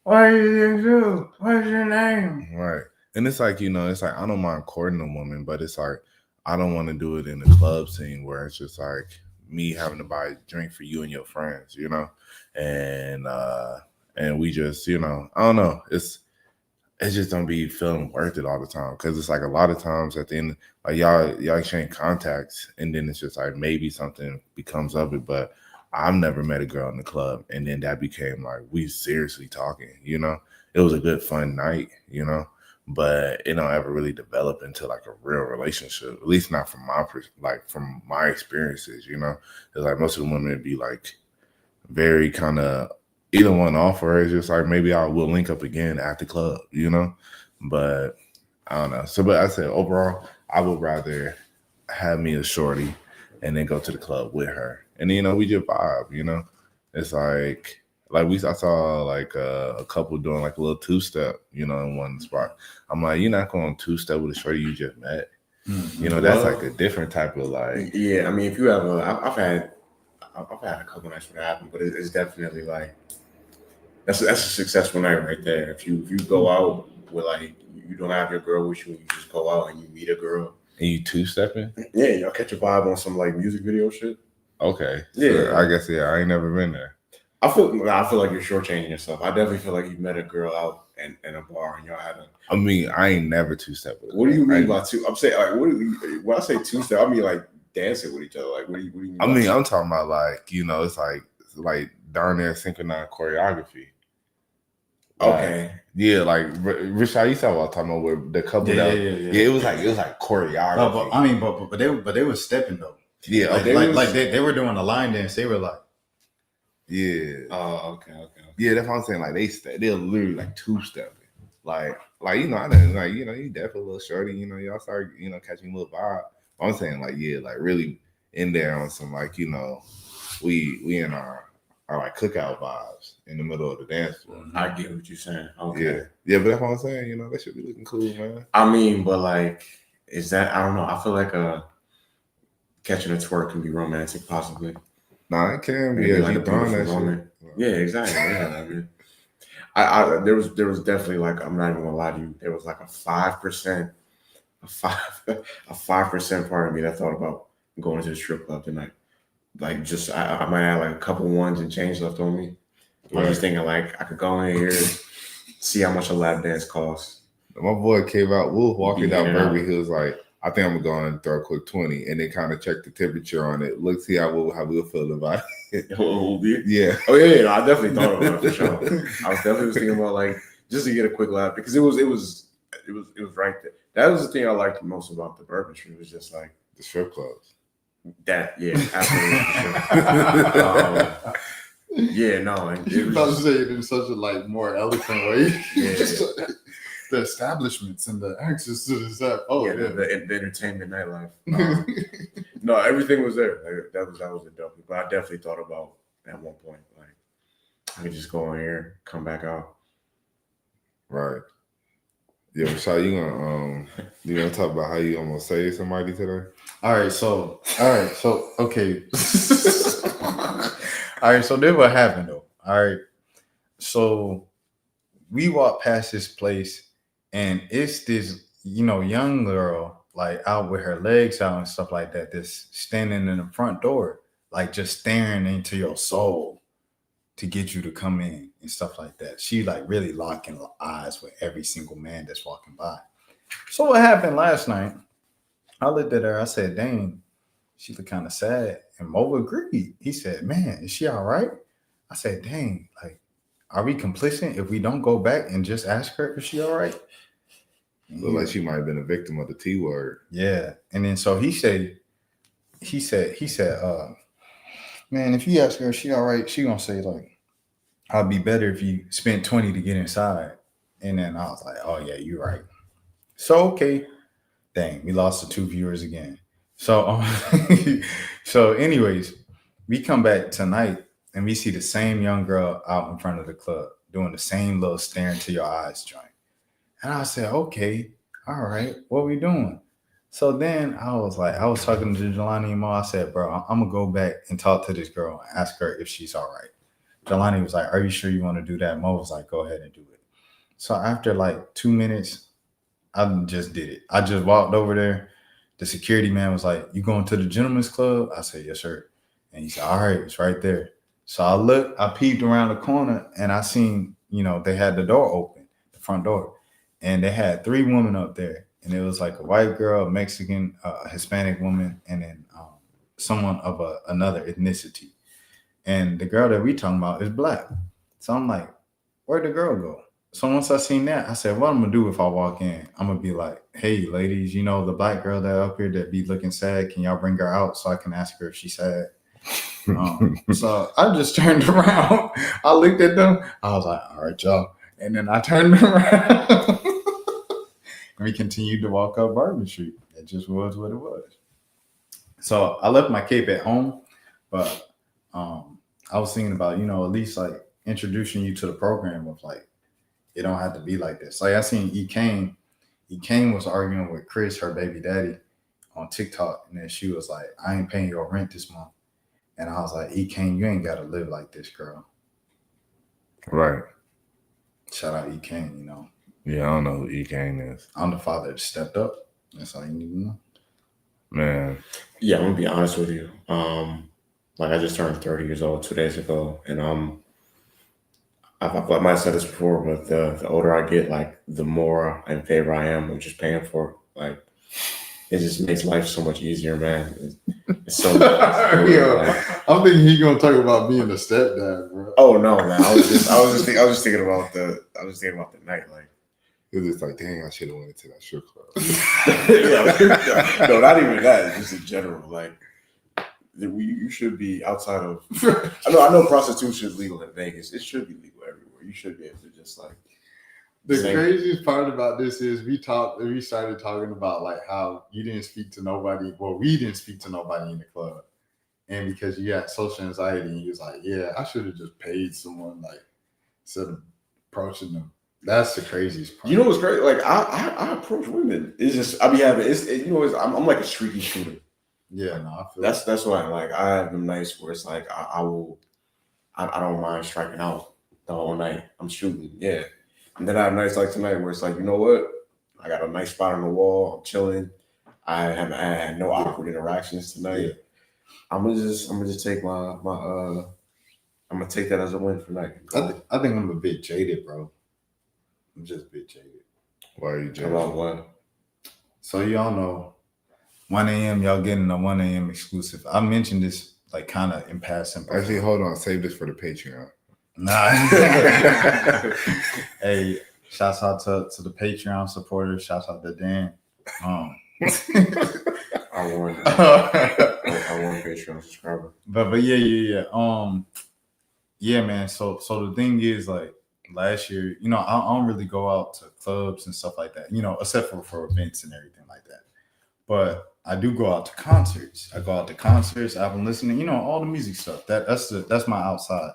what do you do? What's your name? Right. And it's like, it's like, I don't mind courting a woman, but it's like, I don't want to do it in the club scene where it's just like me having to buy a drink for you and your friends, and we just, I don't know, it just don't be feeling worth it all the time, because it's like a lot of times at the end, like y'all exchange contacts, and then it's just like maybe something becomes of it. But I've never met a girl in the club and then that became like we seriously talking. It was a good fun night, but it don't ever really develop into like a real relationship. At least not from from my experiences. It's like most of the women would be like very kind of either one off, or it's just like maybe I will link up again at the club, but I don't know. So, but I said overall, I would rather have me a shorty and then go to the club with her, and we just vibe. It's like I saw like a couple doing like a little 2-step, in one spot. I'm like, you're not going 2-step with a shorty you just met. That's like a different type of like. Yeah, I mean, if you have I've had a couple nights when that happened, but it's definitely like that's a successful night right there. If you go out with like you don't have your girl with you, and you just go out and you meet a girl and you 2-stepping. Yeah, y'all catch a vibe on some like music video shit. Okay. Yeah, so I guess I ain't never been there. I feel like you're shortchanging yourself. I definitely feel like you met a girl out in a bar and y'all had a. I mean, I ain't never 2-step with her. What do you mean by two? I'm saying like when I say 2-step, I mean like dancing with each other. Like what do you mean? I mean, I'm talking about like it's like darn near synchronized choreography. Okay. Yeah, like Rashad, you saw what I'm talking about with the couple. Yeah, it was like choreography. I mean, but they were stepping though. Yeah, like they were doing a line dance. They were like, yeah. Oh, okay. Yeah, that's what I'm saying. Like they're literally like 2-stepping. like you know, I didn't like you know, you definitely a little shorty, you know, y'all start you know catching a little vibe. I'm saying like yeah, like really in there on some like you know, we in our like cookout vibes in the middle of the dance floor. I get what you're saying. Okay. Yeah, but that's what I'm saying. You know, that should be looking cool, man. I mean, but like, is that I don't know. I feel like catching a twerk can be romantic, possibly. Nah, it can be. Maybe If like you a throwing beautiful that moment. shit. Yeah, exactly. Yeah, I mean, I there was definitely like I'm not even gonna lie to you. There was like a 5%, a 5% part of me that thought about going to the strip club tonight. Like just I might have like a couple ones and change left on me. I'm just thinking like I could go in here, see how much a lap dance costs. My boy came out, Wolf walking down Burberry. Out. He was like, I think I'm gonna go and throw a quick 20 and then kind of check the temperature on it. Look, see how we'll feel about it. Yeah. Oh yeah, I definitely thought about it for sure. I was definitely thinking about like just to get a quick lap because it was right there. That was the thing I liked most about the Bourbon Street. It was just like the strip clubs. That absolutely. Yeah, no. You was about to say it in such a like more eloquent way. Yeah. The establishments and the access to the stuff. Oh yeah, the entertainment nightlife. No, everything was there. Like, that was a dope. But I definitely thought about at one point like I could just go in here, come back out. Right. Yeah, Rashad, you gonna talk about how you almost saved somebody today? All right, so okay. All right, so then what happened though? All right, so we walked past this place, and it's this young girl like out with her legs out and stuff like that, that's standing in the front door, like just staring into your soul to get you to come in and stuff like that. She like really locking eyes with every single man that's walking by. So what happened last night? I looked at her. I said, "Dang, she looked kind of sad." And Mo agreed. He said, "Man, is she all right?" I said, "Dang, like, are we complicit if we don't go back and just ask her if she all right?" Look like she might have been a victim of the T word. Yeah. And then so he said, man, if you ask her if she all right, she gonna say like, "I'll be better if you spent 20 to get inside." And then I was like, "Oh yeah, you're right." So okay. Dang, we lost the 2 viewers again. So so anyways, we come back tonight and we see the same young girl out in front of the club doing the same little staring to your eyes joint. And I said, okay, all right, what we doing? So then I was talking to Jelani and Mo. I said, bro, I'm gonna go back and talk to this girl and ask her if she's all right. Jelani was like, are you sure you want to do that? Mo was like, go ahead and do it. So after like 2 minutes, I just did it. I just walked over there. The security man was like, you going to the gentleman's club? I said, yes, sir. And he said, all right, it's right there. So I peeped around the corner and I seen, they had the door open, the front door. And they had 3 women up there. And it was like a white girl, a Mexican, a Hispanic woman, and then someone of another ethnicity. And the girl that we talking about is black. So I'm like, where'd the girl go? So once I seen that, I said, what I'm going to do if I walk in? I'm going to be like, hey, ladies, the black girl that up here that be looking sad, can y'all bring her out so I can ask her if she's sad? So I just turned around. I looked at them. I was like, all right, y'all. And then I turned around. And we continued to walk up Bourbon Street. It just was what it was. So I left my cape at home, but I was thinking about, at least like introducing you to the program of like, it don't have to be like this. Like I seen E. Kane was arguing with Chris, her baby daddy, on TikTok. And then she was like, I ain't paying your rent this month. And I was like, E. Kane, you ain't got to live like this, girl. Right. Shout out E. Kane, Yeah, I don't know who E. Kane is. I'm the father that stepped up. That's all you need to know. Man. Yeah, I'm going to be honest with you. Like I just turned 30 years old 2 days ago. And I might have said this before, but the older I get, like the more in favor I am of just paying for it. Like it just makes life so much easier, man. It's so like, I'm thinking he's gonna talk about being a stepdad, bro. Oh no, man. I was just thinking about the night, like it was just like, dang, I should have went to that strip club. No, not even that. Just in general, like you should be outside of. I know prostitution is legal in Vegas. It should be legal everywhere. You should be able to just like The Same. craziest part about this is we started talking about like how you didn't speak to nobody. Well, we didn't speak to nobody in the club. And because you got social anxiety, and you was like, yeah, I should have just paid someone like instead of approaching them. That's the craziest part. You know what's great? Like I approach women. It's just I be having I'm like a streaky shooter. Yeah, no, I feel That's why like I have them nights where it's like I don't mind striking out the whole night. I'm shooting, yeah. And then I have nights like tonight where it's like, you know what? I got a nice spot on the wall. I'm chilling. I had no awkward interactions tonight. Yeah. I'm gonna just take I'm gonna take that as a win for tonight. I think I'm a bit jaded, bro. I'm just a bit jaded. Why are you jaded? About what? So y'all know 1 a.m. y'all getting a 1 a.m. exclusive. I mentioned this like kind of in passing. Actually, hold on. Save this for the Patreon. Nah. Hey, shouts out to the Patreon supporters. Shouts out to Dan. I want Patreon subscriber. But yeah. Yeah, man. So the thing is, like last year, you know, I don't really go out to clubs and stuff like that, you know, except for events and everything like that. But I do go out to concerts. I go out to concerts. I've been listening, you know, all the music stuff. That's my outside.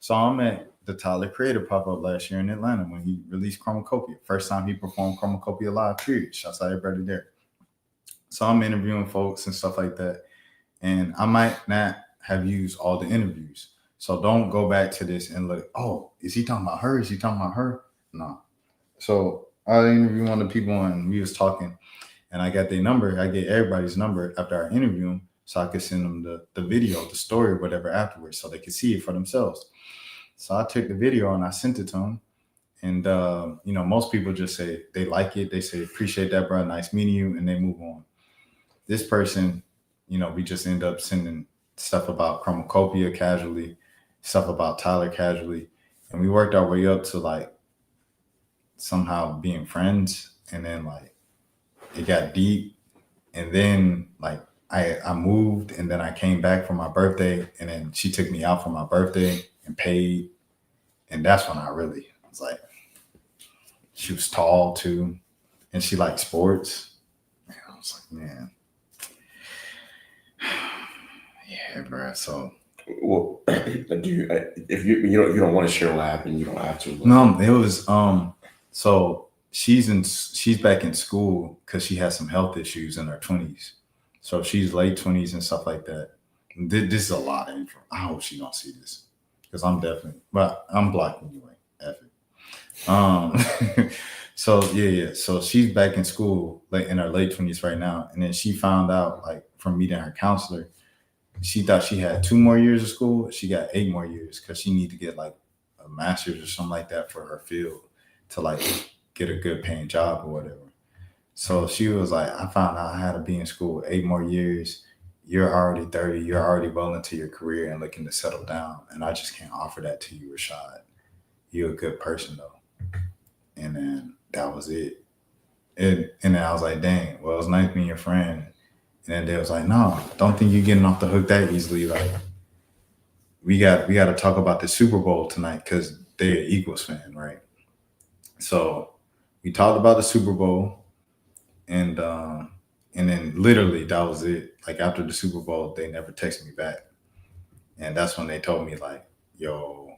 So I'm at the Tyler Creator pop-up last year in Atlanta when he released Chromacopia. First time he performed Chromacopia live, period. Shouts out everybody there. So I'm interviewing folks and stuff like that. And I might not have used all the interviews. So don't go back to this and look, oh, is he talking about her? Is he talking about her? No. So I interviewed one of the people and we was talking and I got their number. I get everybody's number after I interview them so I could send them the video, the story, whatever afterwards so they could see it for themselves. So I took the video and I sent it to them. And, you know, most people just say they like it. They say, appreciate that, bro. Nice meeting you. And they move on. This person, you know, we just end up sending stuff about Chromacopia casually, stuff about Tyler casually. And we worked our way up to like somehow being friends. And then like it got deep. And then like I moved and then I came back for my birthday. And then she took me out for my birthday and paid. And that's when I really was like, she was tall too. And she liked sports. And I was like, man. Yeah, bro. So, well, do you if you don't want to share what happened, you don't have to. No, it was so she's back in school because she has some health issues in her 20s. So she's late 20s and stuff like that. This is a lot of info. I hope she don't see this because I'm definitely, but I'm blocked anyway. F it. So yeah. So she's back in school, like in her late 20s right now, and then she found out like from meeting her counselor. She thought she had 2 more years of school. She got 8 more years because she needed to get like a master's or something like that for her field to like get a good paying job or whatever. So she was like, I found out I had to be in school 8 more years. You're already 30. You're already well into your career and looking to settle down. And I just can't offer that to you, Rashad. You're a good person though. And then that was it. And then I was like, dang, well, it was nice being your friend. And then they was like, no, don't think you're getting off the hook that easily. Like, we got to talk about the Super Bowl tonight because they're an Eagles fan, right? So we talked about the Super Bowl, and then literally that was it. Like after the Super Bowl, they never texted me back, and that's when they told me like, yo,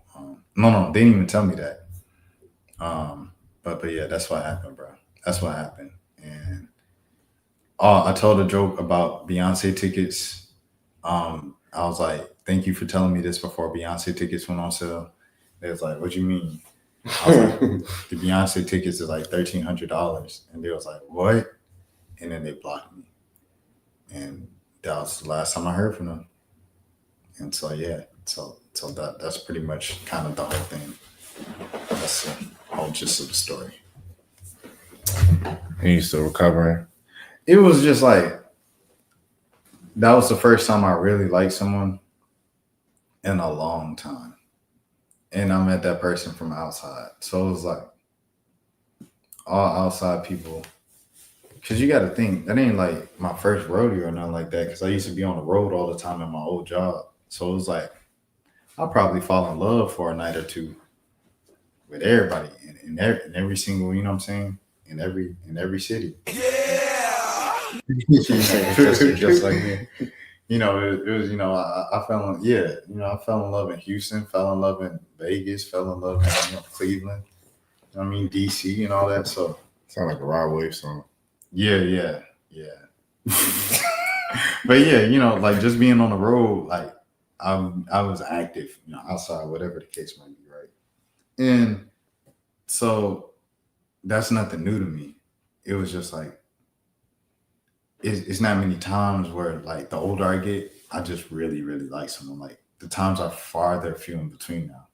no, they didn't even tell me that. But yeah, that's what happened, bro. That's what happened, and. I told a joke about Beyonce tickets. I was like, thank you for telling me this before Beyonce tickets went on sale. They was like, what do you mean? I was like, the Beyonce tickets is like $1,300. And they was like, what? And then they blocked me. And that was the last time I heard from them. And so, yeah. So that's pretty much kind of the whole thing. That's the whole gist of the story. And you still recovering? It was just like, that was the first time I really liked someone in a long time. And I met that person from outside. So it was like all outside people. Because you got to think, that ain't like my first rodeo or nothing like that. Because I used to be on the road all the time in my old job. So it was like, I'll probably fall in love for a night or two with everybody in every single, you know what I'm saying? In every city. just like me. You know, it was, you know, I fell in, yeah, you know, I fell in love in Houston, fell in love in Vegas, fell in love in, you know, Cleveland, you know what I mean, DC and all that. So Sound like a Rod Wave song. yeah. But yeah, you know, like just being on the road, like I was active, you know, outside, whatever the case might be, right? And so that's nothing new to me. It was just like it's not many times where like the older I get, I just really, really like someone. Like the times are farther few in between now.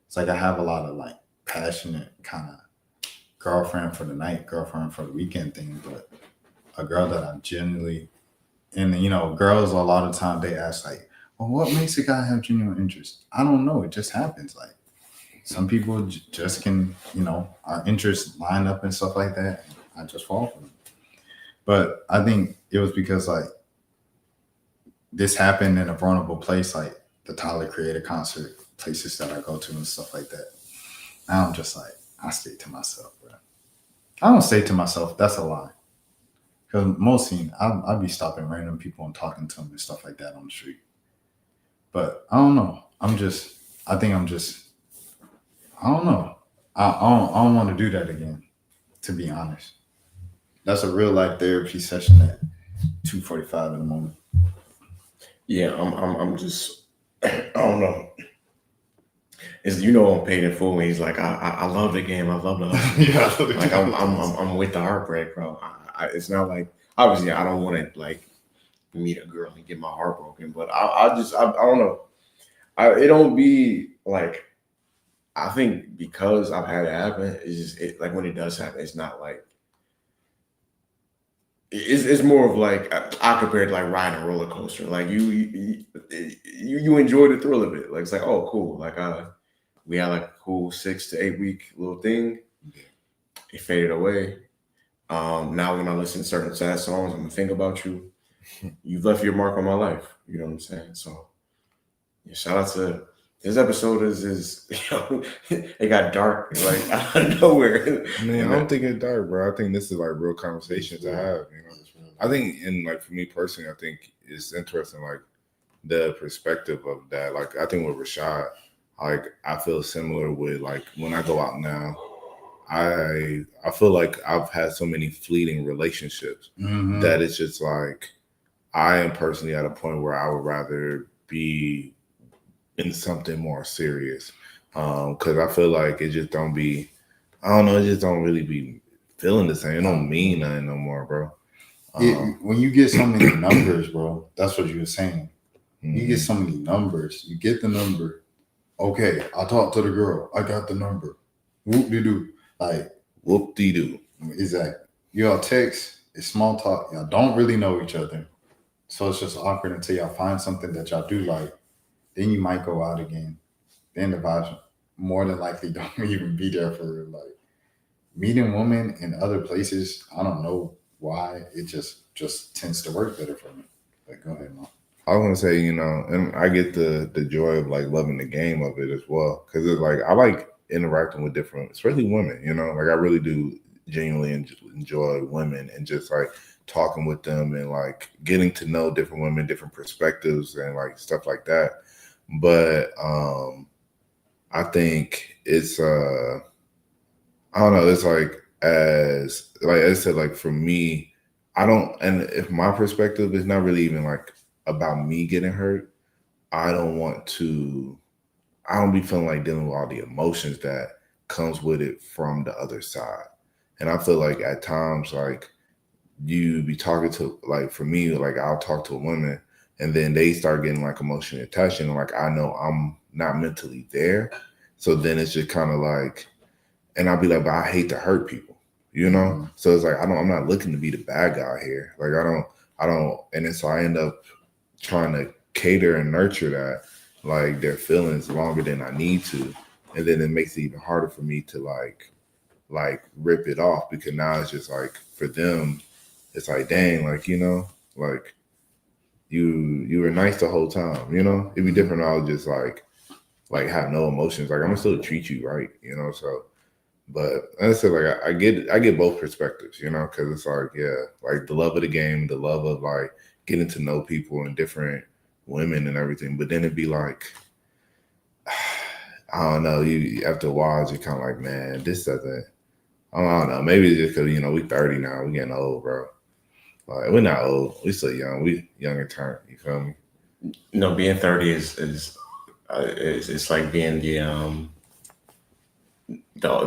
It's like I have a lot of like passionate kind of girlfriend for the night, girlfriend for the weekend thing, but a girl that I genuinely, and you know, girls a lot of time they ask like, well, what makes a guy have genuine interest? I don't know. It just happens. Like some people just can, you know, our interests line up and stuff like that. And I just fall for them. But I think it was because like this happened in a vulnerable place, like the Tyler Creator concert, places that I go to and stuff like that. Now I'm just like, I stay to myself, bro. I don't stay to myself. That's a lie. Because mostly I'd be stopping random people and talking to them and stuff like that on the street. But I don't know. I don't know. I don't want to do that again, to be honest. That's a real life therapy session at 2:45 in the morning. Yeah, I'm just, I don't know. It's, you know, I'm paid in full when he's like, I love the game, I love the hustle. Yeah, Like I'm with the heartbreak, bro. It's not like, obviously I don't want to like meet a girl and get my heart broken, but I don't know. It don't be like, I think because I've had it happen, it's just like when it does happen, it's not like, it's more of like I compare it to like riding a roller coaster. Like you enjoy the thrill of it. Like it's like, oh cool. Like we had like a cool 6 to 8 week little thing. It faded away. Now when I listen to certain sad songs, I'm gonna think about you. You've left your mark on my life. You know what I'm saying? So yeah, shout out to this episode is you know, it got dark like out of nowhere. Man, I don't think it's dark, bro. I think this is like real conversation to have. You know, I think, and like for me personally, I think it's interesting, like the perspective of that. Like I think with Rashad, like I feel similar with like when I go out now. I feel like I've had so many fleeting relationships that it's just like I am personally at a point where I would rather be in something more serious, because I feel like it just don't be, I don't know, it just don't really be feeling the same. It don't mean nothing no more, bro. When you get so many numbers, bro, that's what you were saying. You get so many numbers. You get the number. Okay, I talked to the girl. I got the number. Whoop de doo. Like whoop de doo. Exactly. You all text. It's small talk. Y'all don't really know each other, so it's just awkward until y'all find something that y'all do like. Then you might go out again. Then the vibes more than likely don't even be there for real. Like meeting women in other places, I don't know why. It just tends to work better for me. Like, go ahead, Mom. I was gonna say, you know, and I get the joy of like loving the game of it as well, because it's like I like interacting with different, especially women. You know, like I really do genuinely enjoy women and just like talking with them and like getting to know different women, different perspectives, and like stuff like that. But I think it's I don't know, it's like as I said, like for me, I don't, and if my perspective is not really even like about me getting hurt, I don't be feeling like dealing with all the emotions that comes with it from the other side. And I feel like at times, like you be talking to, like for me, like I'll talk to a woman and then they start getting like emotionally attached and like I know I'm not mentally there. So then it's just kind of like, and I'll be like, but I hate to hurt people, you know? So it's like I'm not looking to be the bad guy here. Like I don't, and then so I end up trying to cater and nurture that, like their feelings longer than I need to. And then it makes it even harder for me to like rip it off, because now it's just like for them, it's like, dang, like, you know, like you were nice the whole time, you know? It'd be different. I was just like like have no emotions. Like I'm gonna still treat you right, you know. So, but I said like I get both perspectives, you know, because it's like like the love of the game, the love of like getting to know people and different women and everything. But then it'd be like, I don't know. You after a while, you're kind of like, man, this doesn't. I don't know. Maybe it's just because you know we 30 now, we getting old, bro. Like we're not old, we still young. We young in turn. You feel me? No, being 30 is it's like being the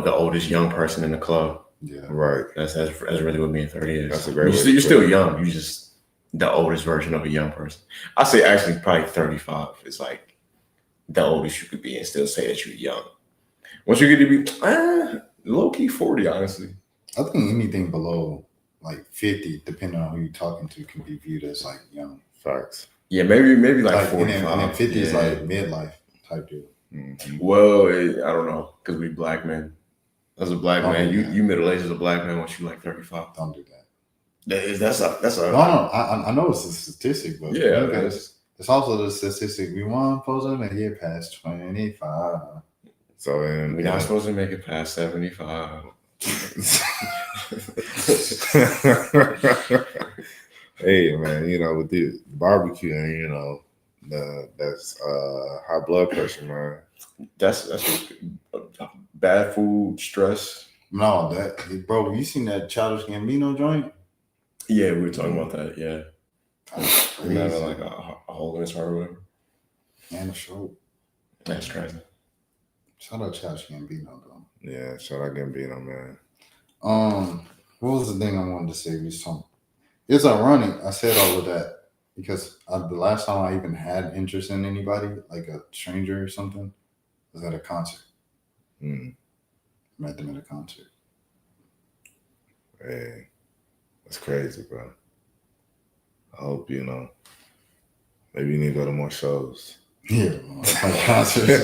oldest young person in the club. Yeah. Right. That's really what being 30 is. That's a great way You're to still put it. young. You just the oldest version of a young person. I say actually probably 35 is like the oldest you could be and still say that you're young. Once you get to be low key 40, honestly. I think anything below like 50, depending on who you're talking to, can be viewed as like young. Facts. Yeah, maybe like 45. And then 50 is like midlife type deal. Mm-hmm. Well, I don't know, because we black men. As a black Don't man, do that. you middle aged as a black man once you like 35. Don't do that. That's a No, I know it's a statistic, but yeah. it's also the statistic. We want folks to make it past 25. So We're not supposed to make it past 75. Hey man, you know, with the barbecue and you know, that's high blood pressure, man. That's bad food, stress. No, bro, you seen that Childish Gambino joint? Yeah, we were talking about that. Yeah, That's he had crazy. like a hole in his heart or whatever. And a stroke. That's crazy. Shout out Childish Gambino, though. Yeah, shout out Gambino, man. What was the thing I wanted to say? It's ironic. I said all of that because the last time I even had interest in anybody, like a stranger or something, was at a concert. Met them at a concert. Hey, that's crazy, bro. I hope you know. Maybe you need to go to more shows. Yeah, like concerts.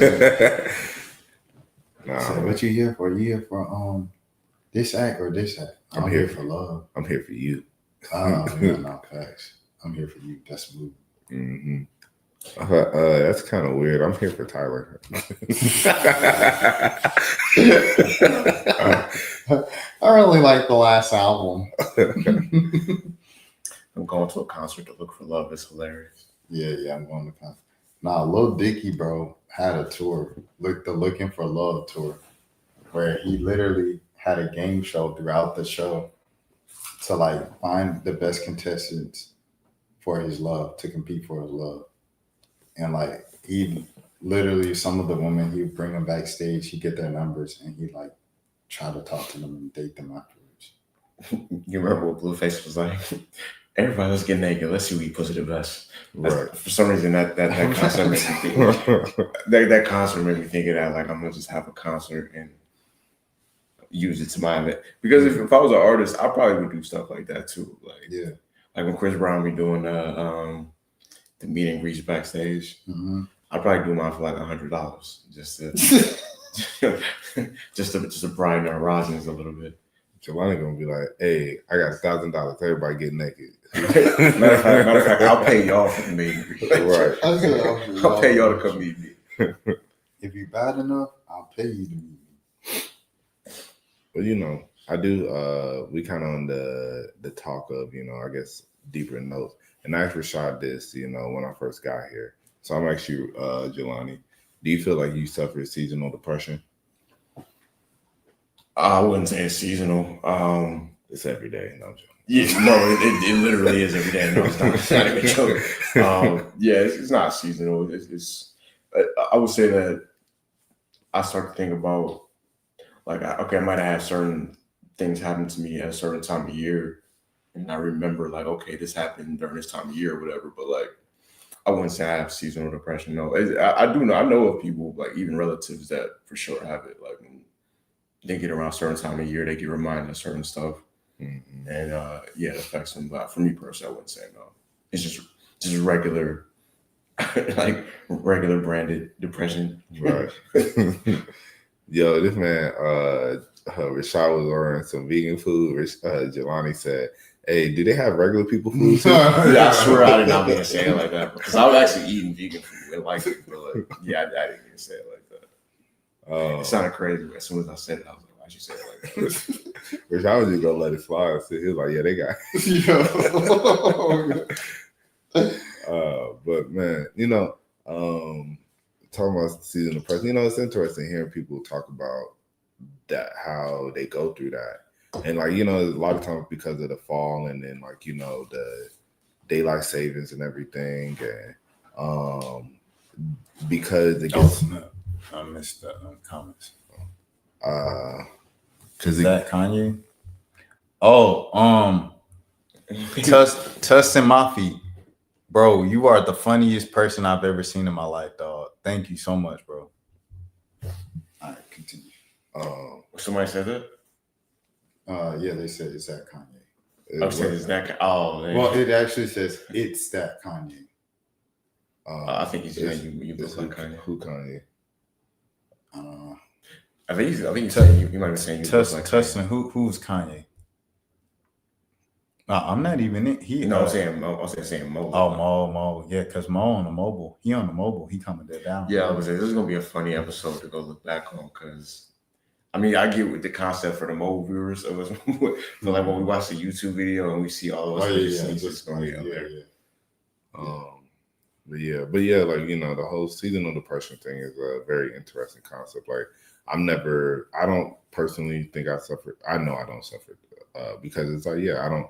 Nah, Said, what you here for? You here for this act or this act? I'm here for love. I'm here for you. Oh, yeah, no, facts. I'm here for you. That's smooth. Mm-hmm. That's kind of weird. I'm here for Tyler. I really like the last album. I'm going to a concert to look for love. It's hilarious. Yeah, I'm going to concert. Nah, Lil Dicky, bro, had a tour, the Looking for Love tour, where he literally had a game show throughout the show to like find the best contestants for his love, to compete for his love. And like he literally, some of the women, he would bring them backstage, he'd get their numbers, and he'd like try to talk to them and date them afterwards. You remember what Blueface was like? Everybody, let's get naked. Let's see who eat pussy the best. Right. For some reason, that concert made me think. That concert made me think of that. Like I'm gonna just have a concert and use it to my event. Because if I was an artist, I probably would do stuff like that too. Like like when Chris Brown be doing the meet and greets backstage, I'd probably do mine for like $100 just to just to brighten our horizons a little bit. Jelani gonna be like, "Hey, I got $1,000. Everybody get naked." Matter of fact, I'll pay y'all for the meet and greet. Right. I'll pay y'all to come meet me. If you're bad enough, I'll pay you to meet me. Well, you know, I do. We kind of on the talk of, you know, I guess deeper notes. And I asked Rashad this, you know, when I first got here. So I'm actually, Jelani, do you feel like you suffered seasonal depression? I wouldn't say it's seasonal. It's every day. No, I'm joking. Yeah, no, it literally is every day. No, it's not even joking. Yeah, it's not seasonal. I would say that I start to think about like, okay, I might have had certain things happen to me at a certain time of year, and I remember like, okay, this happened during this time of year or whatever. But like, I wouldn't say I have seasonal depression. No, I do know. I know of people, like even relatives, that for sure have it. Like when they get around a certain time of year, they get reminded of certain stuff. Mm-hmm. And yeah, it affects them. But for me personally, I wouldn't say no. It's just regular, like regular branded depression. Right. Yo, this man, Rashad was ordering some vegan food. Jelani said, "Hey, do they have regular people food too?" Yeah, I swear I did not mean to say it like that because I was actually eating vegan food and like it, but like, yeah, I didn't mean to say it like that. It sounded crazy. As soon as I said it, I was like, why'd you say it like that? Which I was just gonna let it slide. So he was like, yeah, they got but man, talking about season of pressure, it's interesting hearing people talk about that, how they go through that. And like, a lot of times because of the fall and then like, the daylight savings and everything, and because it gets I missed the comments. because Is that Kanye? Oh, Tustin Mafi, bro, you are the funniest person I've ever seen in my life, dog. Thank you so much, bro. All right, continue. Somebody said that? Yeah, they said it's that Kanye. Is that? Oh, well, it actually says it's that Kanye. I think he's saying you look like Kanye. Who Kanye? I think he's saying you might be saying you look like Tustin, who's Kanye? I'm not even in. I'm saying Mo. Oh, Mo, yeah, because Mo on the mobile. He on the mobile. He coming there down. Yeah, I was saying this is gonna be a funny episode to go look back on because. I mean, I get with the concept for the mobile viewers of us. So like when we watch the YouTube video and we see all of us, it's just gonna be up there. But yeah, like the whole seasonal depression thing is a very interesting concept. Like I don't personally think I suffered. I know I don't suffer because it's like I don't.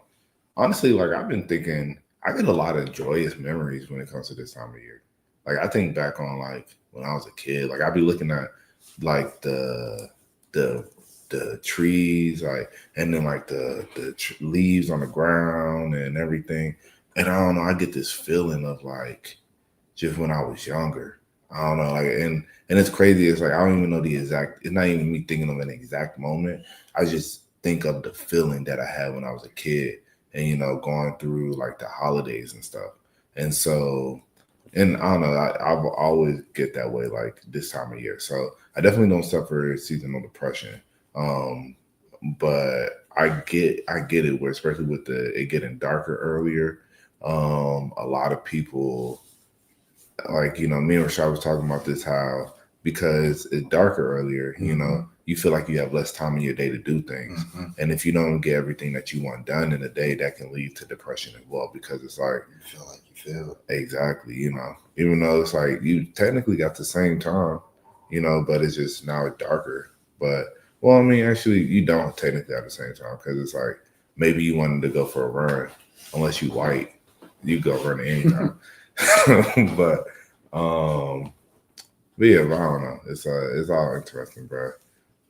Honestly, like I've been thinking, I get a lot of joyous memories when it comes to this time of year. Like I think back on like when I was a kid. Like I'd be looking at like the trees, like, and then like the leaves on the ground and everything. And I don't know, I get this feeling of like just when I was younger. I don't know, like, and it's crazy. It's like I don't even know the exact. It's not even me thinking of an exact moment. I just think of the feeling that I had when I was a kid, and going through like the holidays and stuff. And so, and I don't know, I've always get that way like this time of year. So I definitely don't suffer seasonal depression. But I get it, where especially with it getting darker earlier. A lot of people, like, me and Rashad was talking about this, how because it's darker earlier, you feel like you have less time in your day to do things. Mm-hmm. And if you don't get everything that you want done in a day, that can lead to depression as well, because it's like, you feel like you feel. Exactly, even though it's like you technically got the same time, but it's just now it's darker. But, well, I mean, actually, you don't technically have the same time, because it's like maybe you wanted to go for a run, unless you white, you go run anytime. But yeah, but I don't know. It's all interesting, bro.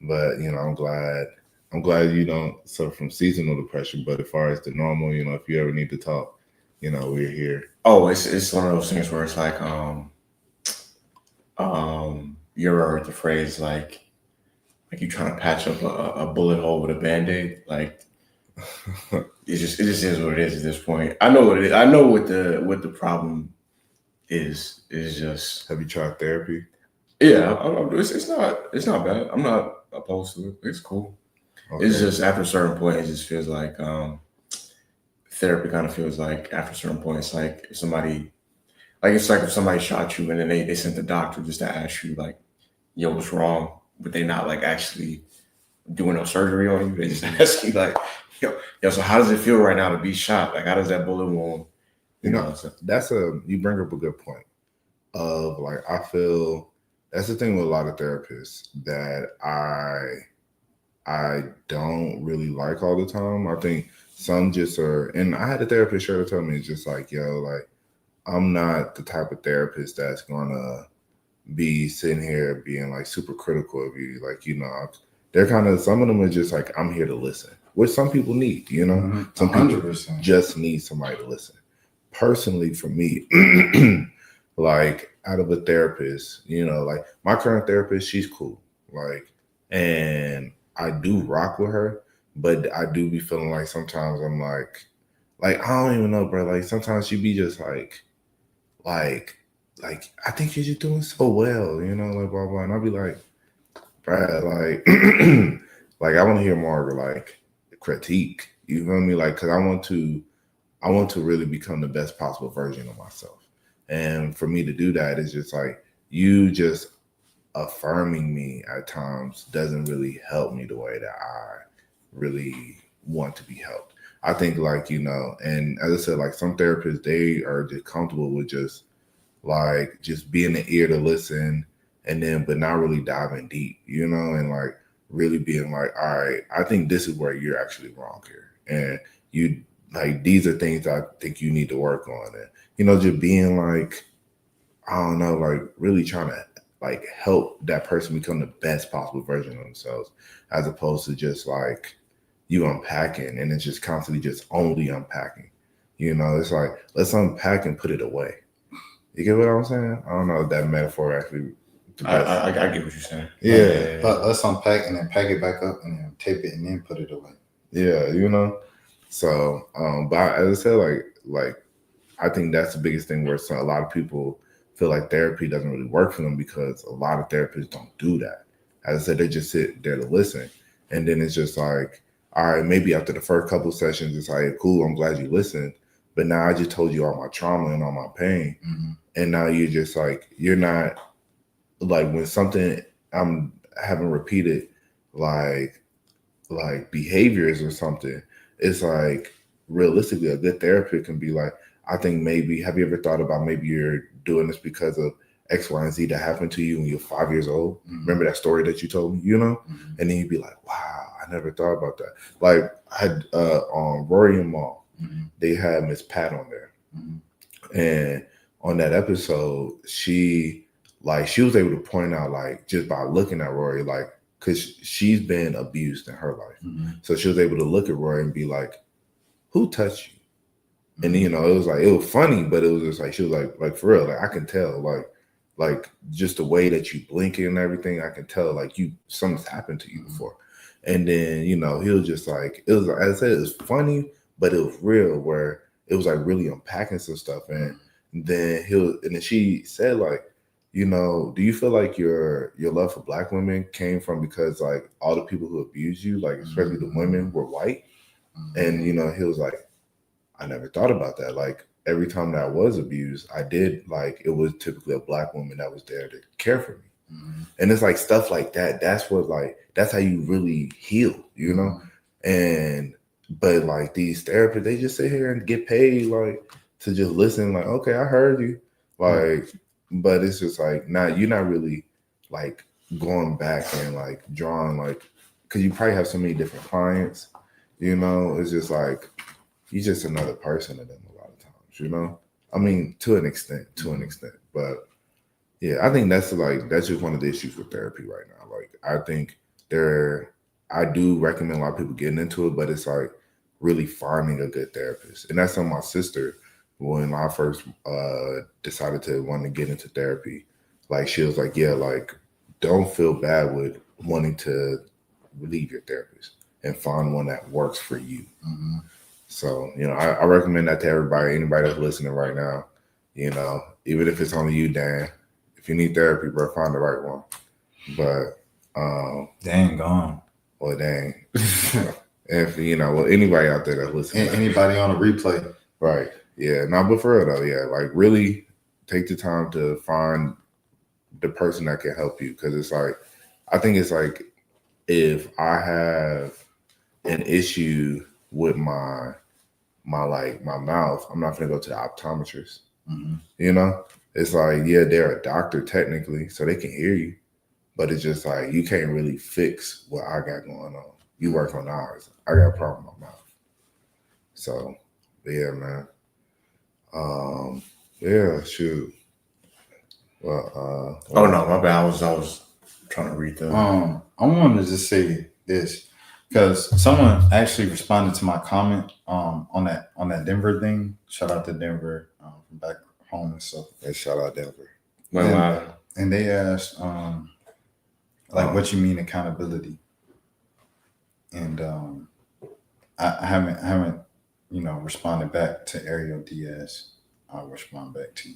But I'm glad you don't suffer from seasonal depression. But as far as the normal, if you ever need to talk, we're here. Oh, it's one of those things where it's like you ever heard the phrase like you trying to patch up a bullet hole with a Band-Aid? Like it just is what it is at this point. I know what it is. I know what the problem is just. Have you tried therapy? Yeah, it's not bad. I'm not opposed to it. It's cool. Okay. It's just after a certain point, it just feels like therapy kind of feels like after a certain point, it's like if somebody, like it's like if somebody shot you and then they sent the doctor just to ask you like, yo, what's wrong? But they not like actually doing no surgery on you. They just ask you like, yo, so how does it feel right now to be shot? Like, how does that bullet wound? You bring up a good point of like, I feel that's the thing with a lot of therapists that I don't really like all the time. I think some just are, and I had a therapist sure to tell me, it's just like, yo, like, I'm not the type of therapist that's gonna be sitting here being like super critical of you. Like, they're kind of, some of them are just like, I'm here to listen, which some people need, Mm-hmm. Some 100%. people just need somebody to listen. Personally, for me, like out of a therapist, like my current therapist, she's cool. Like, and I do rock with her, but I do be feeling like sometimes I'm like I don't even know, bro. Like sometimes she be just like I think you're just doing so well, like blah blah. And I'll be like, bruh, like like I want to hear more like critique. You feel me? Like, cause I want to really become the best possible version of myself. And for me to do that is just like, you just affirming me at times doesn't really help me the way that I really want to be helped. I think like, and as I said, like some therapists, they are just comfortable with just being an ear to listen and then, but not really diving deep, and like really being like, all right, I think this is where you're actually wrong here. And you like, these are things I think you need to work on. And, just being like, I don't know, like really trying to like help that person become the best possible version of themselves, as opposed to just like you unpacking and it's just constantly just only unpacking. It's like, let's unpack and put it away. You get what I'm saying? I don't know if that metaphor actually. I get what you're saying. Yeah. But let's unpack and then pack it back up and then tape it and then put it away. Yeah, So, but as I said, like I think that's the biggest thing where a lot of people feel like therapy doesn't really work for them because a lot of therapists don't do that. As I said, they just sit there to listen. And then it's just like, all right, maybe after the first couple of sessions, it's like, cool, I'm glad you listened. But now I just told you all my trauma and all my pain. Mm-hmm. And now you're just like, you're not like when something I'm having repeated, like behaviors or something, it's like realistically a good therapist can be like, I think maybe, have you ever thought about maybe you're doing this because of X, Y, and Z that happened to you when you're 5 years old? Mm-hmm. Remember that story that you told me, Mm-hmm. And then you'd be like, wow, I never thought about that. Like I had on Rory and Mal, mm-hmm. they had Miss Pat on there. Mm-hmm. And on that episode, she was able to point out, like, just by looking at Rory, like, because she's been abused in her life. Mm-hmm. So she was able to look at Rory and be like, who touched you? Mm-hmm. And, it was funny, but it was just like, she was like, for real, like, I can tell, like just the way that you blinking and everything, I can tell, like, something's happened to you mm-hmm. before. And then, he was just like, it was, as I said, it was funny, but it was real, where it was like really unpacking some stuff. And then and then she said, like, do you feel like your love for Black women came from because like all the people who abused you, like especially the women, were white? Mm-hmm. And he was like, I never thought about that. Like every time that I was abused, I did, like, it was typically a Black woman that was there to care for me. Mm-hmm. And it's like stuff like that. That's how you really heal, Mm-hmm. But like these therapists, they just sit here and get paid like to just listen, like, okay, I heard you. Like, mm-hmm. but it's just like, you're not really like going back and like drawing, like, because you probably have so many different clients, it's just like, you're just another person to them a lot of times, I mean, to an extent, but yeah, I think that's just one of the issues with therapy right now. Like, I think I do recommend a lot of people getting into it, but it's like really finding a good therapist. And that's on my sister. When I first decided to want to get into therapy, like, she was like, yeah, like, don't feel bad with wanting to leave your therapist and find one that works for you. Mm-hmm. So, I recommend that to anybody that's listening right now, even if it's only you, Dan, if you need therapy, bro, find the right one. But, dang, gone. Well, dang. If, anybody out there that's listening. Anybody on a replay. Right. Yeah. No, but for real though, yeah, like really take the time to find the person that can help you. Cause it's like, I think it's like, if I have an issue with my mouth, I'm not gonna go to the optometrist. Mm-hmm. It's like, yeah, they're a doctor technically, so they can hear you, but it's just like, you can't really fix what I got going on. You work on ours. I got a problem with my mouth. So yeah, man. Yeah, shoot. Well, oh no, my bad. I was trying to read that. I wanted to just say this because someone actually responded to my comment on that Denver thing. Shout out to Denver from back home and stuff. Yeah, shout out Denver. And they asked what you mean accountability, and I haven't responded back to Ariel Diaz. I'll respond back to you.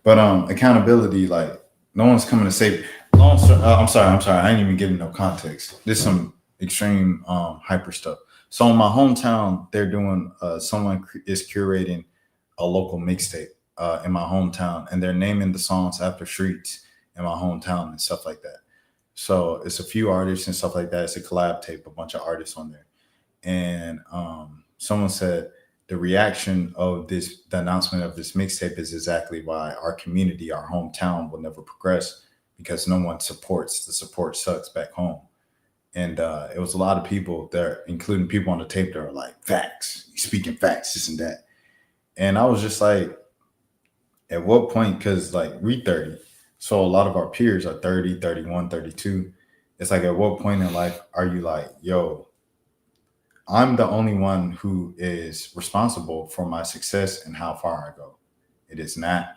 But accountability, like, no one's coming to save. I'm sorry. I ain't even giving no context. This is some extreme hyper stuff. So in my hometown, they're doing someone is curating a local mixtape in my hometown, and they're naming the songs after streets. in my hometown and stuff like that. So it's a few artists and stuff like that. It's a collab tape, a bunch of artists on there. And someone said the reaction of the announcement of this mixtape is exactly why our community, our hometown will never progress, because no one supports. The support sucks back home. And it was a lot of people there, including people on the tape that are like, facts, speaking facts, this and that. And I was just like, at what point, because like we 30, so a lot of our peers are 30, 31, 32. It's like, at what point in life are you like, yo, I'm the only one who is responsible for my success and how far I go. It is not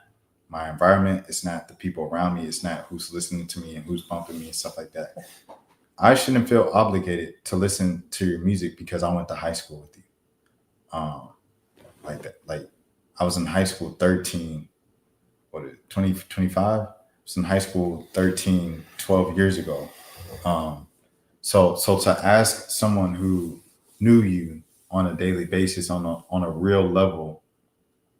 my environment. It's not the people around me. It's not who's listening to me and who's bumping me and stuff like that. I shouldn't feel obligated to listen to your music because I went to high school with you. Like that. Like I was in high school 13, 20, 25? I was in high school 13, 12 years ago. So to ask someone who knew you on a daily basis, on a real level,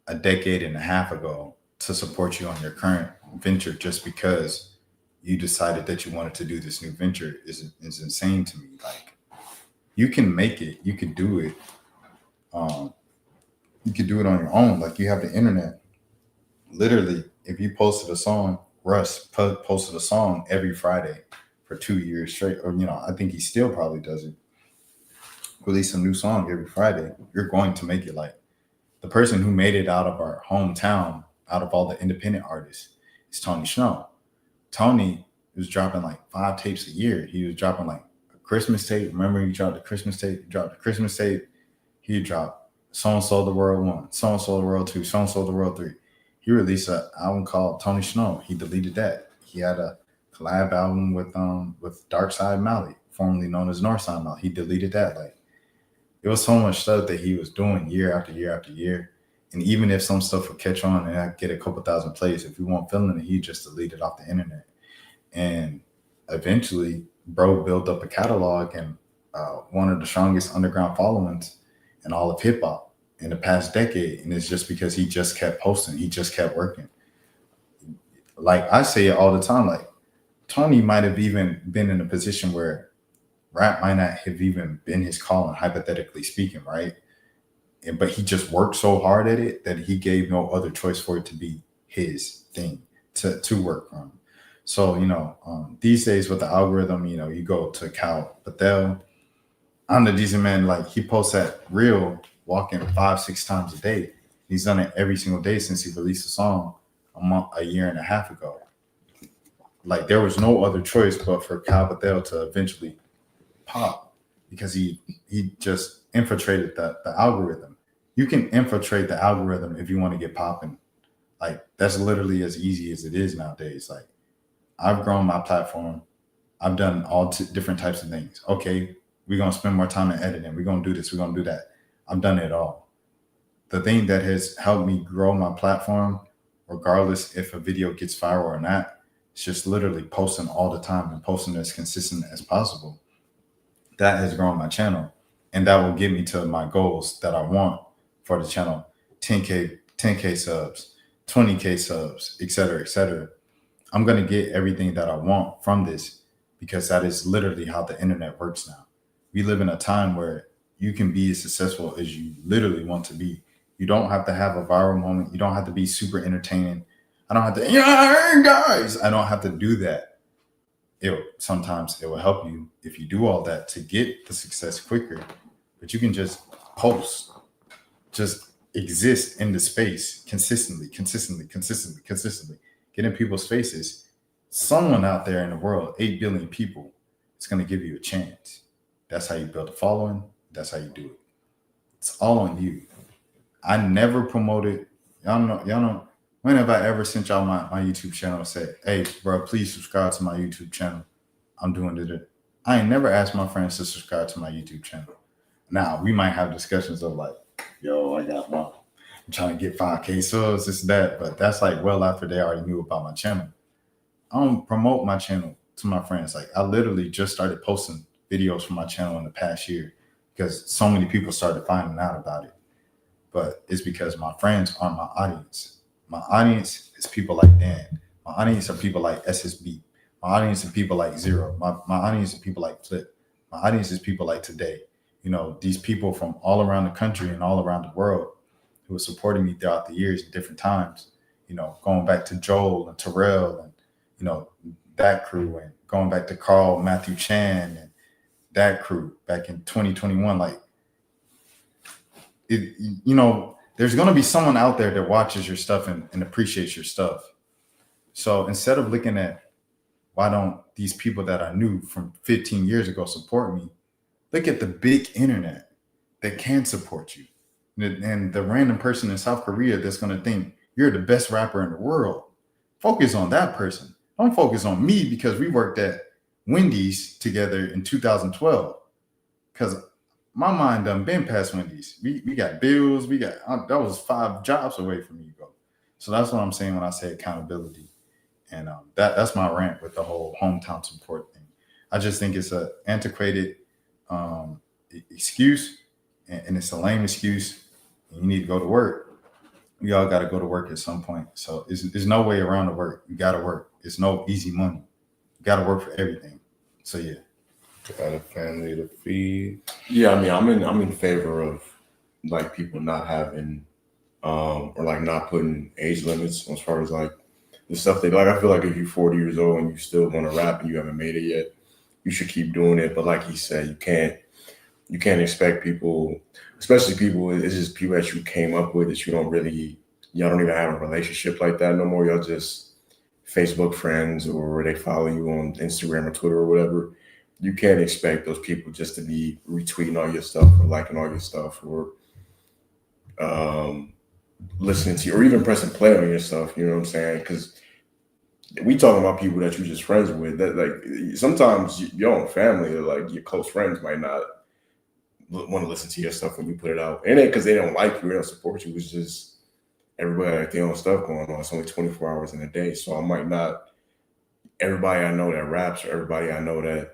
a decade and a half ago, to support you on your current venture just because you decided that you wanted to do this new venture is insane to me. Like, you can make it, you can do it. You can do it on your own. Like, you have the internet. Literally, if you posted a song, Russ posted a song every Friday for 2 years straight, or I think he still probably does it. Release a new song every Friday. You're going to make it. Like, the person who made it out of our hometown, out of all the independent artists, is Tony Snow. Tony was dropping like 5 tapes a year. He was dropping like a Christmas tape. Remember, he dropped the Christmas tape. He dropped the Christmas tape. He dropped So and So the World 1, So and So the World 2, So and So the World 3. He released an album called Tony Snow. He deleted that. He had a collab album with Dark Side Mally, formerly known as Northside Mally. He deleted that. Like, it was so much stuff that he was doing year after year after year. And even if some stuff would catch on and I get a couple thousand plays, if we weren't feeling it, he just deleted off the internet. And eventually, bro built up a catalog and one of the strongest underground followings in all of hip hop in the past decade. And it's just because he just kept posting. He just kept working. Like, I say it all the time, like, Tony might have even been in a position where rap might not have even been his calling, hypothetically speaking, right? But he just worked so hard at it that he gave no other choice for it to be his thing to work from. So, these days with the algorithm, you go to Cal Patel. I'm the decent man. Like, he posts that reel walking 5-6 times a day. He's done it every single day since he released a song a year and a half ago. Like, there was no other choice but for Cal Patel to eventually pop, because he just infiltrated the algorithm. You can infiltrate the algorithm if you want to get popping. Like, that's literally as easy as it is nowadays. Like, I've grown my platform. I've done all different types of things. Okay, we're going to spend more time in editing. We're going to do this. We're going to do that. I've done it all. The thing that has helped me grow my platform, regardless if a video gets viral or not, it's just literally posting all the time and posting as consistent as possible. That has grown my channel, and that will get me to my goals that I want for the channel: 10K subs, 20K subs, etc., etc. I'm going to get everything that I want from this, because that is literally how the internet works now. We live in a time where you can be as successful as you literally want to be. You don't have to have a viral moment. You don't have to be super entertaining. I don't have to, hey guys, I don't have to do that. Sometimes it will help you if you do all that to get the success quicker, but you can just post, just exist in the space consistently, get in people's faces. Someone out there in the world, 8 billion people, is going to give you a chance. That's how you build a following. That's how you do it. It's all on you. I never promoted, y'all know, when have I ever sent y'all my YouTube channel and said, hey, bro, please subscribe to my YouTube channel? I'm doing it. I ain't never asked my friends to subscribe to my YouTube channel. Now, we might have discussions of like, yo, I'm trying to get 5K subs, this, that. But that's like well after they already knew about my channel. I don't promote my channel to my friends. Like, I literally just started posting videos from my channel in the past year because so many people started finding out about it. But it's because my friends aren't my audience. My audience is people like Dan. My audience are people like SSB. My audience are people like Zero. My audience are people like Flip. My audience is people like Today. You know, these people from all around the country and all around the world who have supported me throughout the years in different times. You know, going back to Joel and Terrell and, you know, that crew, and going back to Carl, Matthew Chan and that crew back in 2021. Like, it, you know, there's going to be someone out there that watches your stuff and appreciates your stuff. So instead of looking at why don't these people that I knew from 15 years ago support me, look at the big internet that can support you. And the random person in South Korea that's going to think you're the best rapper in the world. Focus on that person. Don't focus on me because we worked at Wendy's together in 2012. Because my mind done been past Wendy's. We got bills. That was 5 jobs away from me, bro. So that's what I'm saying when I say accountability. And that's my rant with the whole hometown support thing. I just think it's an antiquated excuse, and it's a lame excuse. And you need to go to work. We all got to go to work at some point. So there's no way around the work. You got to work. It's no easy money. You got to work for everything. So yeah. Got a family to feed. Yeah, I mean, I'm in favor of like people not having or like not putting age limits as far as like the stuff they like. I feel like if you're 40 years old and you still want to rap and you haven't made it yet, you should keep doing it. But like he said, you can't expect people, especially people, it's just people that you came up with that y'all don't even have a relationship like that no more. Y'all just Facebook friends, or they follow you on Instagram or Twitter or whatever. You can't expect those people just to be retweeting all your stuff or liking all your stuff or listening to you or even pressing play on your stuff. You know what I'm saying? Because we talking about people that you're just friends with. That like sometimes your own family or like your close friends might not want to listen to your stuff when you put it out. And it ain't because they don't like you or don't support you. It's just everybody got their own stuff going on. It's only 24 hours in a day. So I might not, everybody I know that raps or everybody I know that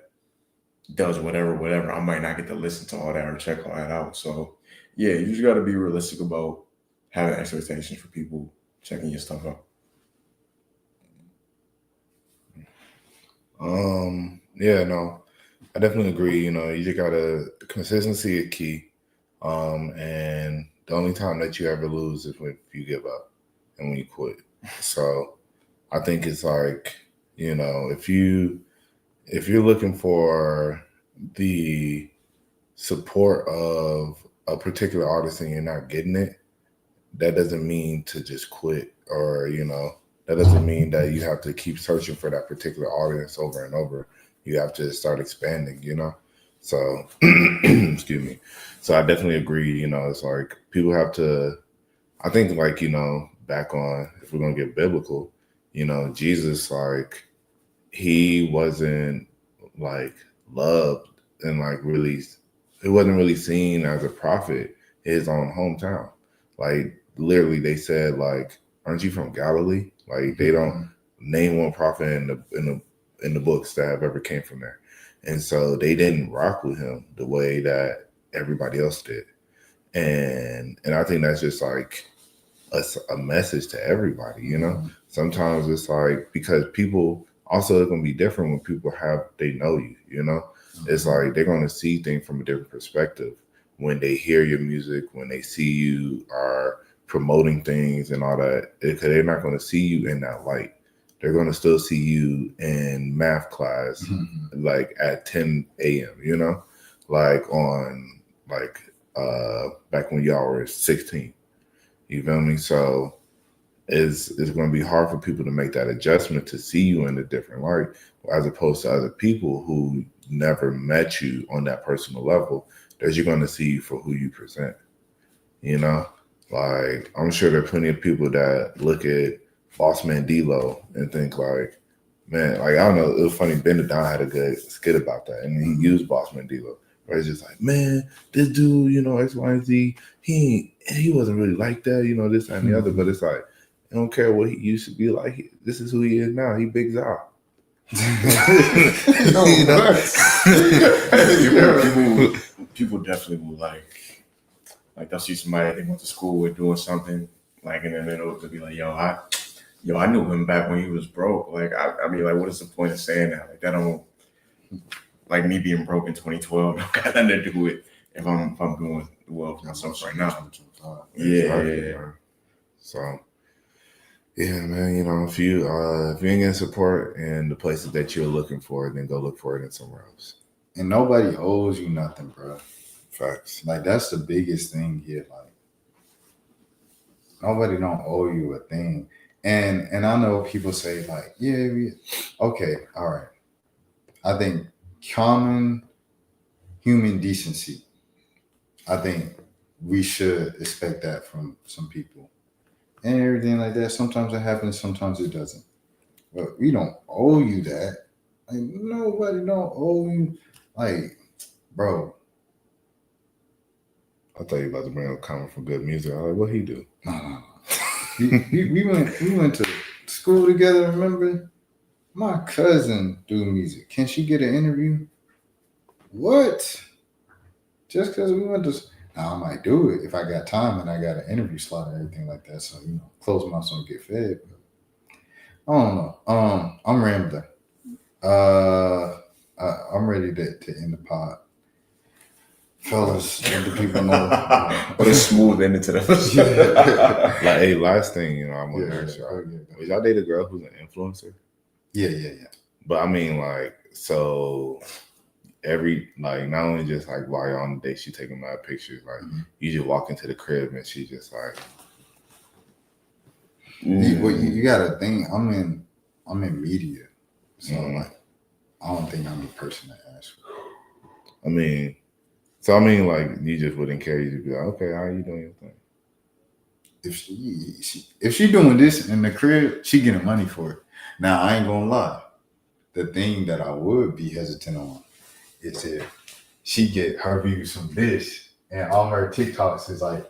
does whatever, I might not get to listen to all that or check all that out. So yeah, you just got to be realistic about having expectations for people checking your stuff out. Yeah, no, I definitely agree. You know, you just gotta, consistency is key. And the only time that you ever lose is when you give up and when you quit. So I think it's like, you know, if you're looking for the support of a particular artist and you're not getting it, that doesn't mean to just quit, or, you know, that doesn't mean that you have to keep searching for that particular audience over and over. You have to start expanding, you know? So, excuse me. So I definitely agree, you know, it's like people have to, I think like, you know, back on, if we're going to get biblical, you know, Jesus, like, he wasn't like loved and like really, he wasn't really seen as a prophet in his own hometown. Like literally they said like, aren't you from Galilee? Like they don't name one prophet in the books that have ever came from there. And so they didn't rock with him the way that everybody else did. And I think that's just like a message to everybody, you know? Mm-hmm. Sometimes it's like, because people also are going to be different when people they know you, you know? Mm-hmm. It's like they're going to see things from a different perspective when they hear your music, when they see you are promoting things and all that, because they're not going to see you in that light. They're going to still see you in math class, like at 10 a.m., you know, like on like back when y'all were 16. You feel me? So it's going to be hard for people to make that adjustment to see you in a different light, as opposed to other people who never met you on that personal level, that you're going to see you for who you present, you know? Like, I'm sure there are plenty of people that look at Bossman D-Lo and think like, man, like, I don't know, it was funny, Ben Don had a good skit about that, and he used Bossman D-Lo, where it's just like, man, this dude, you know, X, Y, and Z, he wasn't really like that, you know, this, that, and the other, but it's like, I don't care what he used to be like, this is who he is now, he Big Zal. No, you know? people definitely will like they'll see somebody they went to school with doing something, like, and then they'll be like, yo, Yo, I knew him back when he was broke. Like, I mean, like, what is the point of saying that? Like, that don't, like, me being broke in 2012 don't got nothing to do with if I'm doing well for myself right now. Exactly, Yeah. man. So, yeah, man. You know, if you ain't getting support in the places that you're looking for, then go look for it in somewhere else. And nobody owes you nothing, bro. Facts. Like that's the biggest thing here. Like nobody don't owe you a thing. And I know people say like, yeah, okay, all right. I think common human decency. I think we should expect that from some people. And everything like that. Sometimes it happens, sometimes it doesn't. But we don't owe you that. Like nobody don't owe you. Like, bro. I thought you were about to bring up a comment from Good Music. I was like, what he do? No. we went to school together, remember? My cousin do music. Can she get an interview? What? Just because we went to now I might do it if I got time and I got an interview slot and everything like that. So, close my son get fed. But I don't know. I'm rambling. I'm ready to end the pod. Fellas, let the people know. What a smooth ending to Yeah. Like, hey, last thing, I want to ask y'all. Would y'all date a girl who's an influencer? Yeah. But I mean, like, so not only just like while you're on the date, she taking my pictures. Like, you just walk into the crib and she just like. You got to think. I'm in media, so like, I don't think I'm the person to ask. I mean, like, you just wouldn't care. You'd be like, okay, how are you doing your thing? If she doing this in the crib, she getting money for it. Now I ain't gonna lie. The thing that I would be hesitant on is if she get her views from this and all her TikToks is like,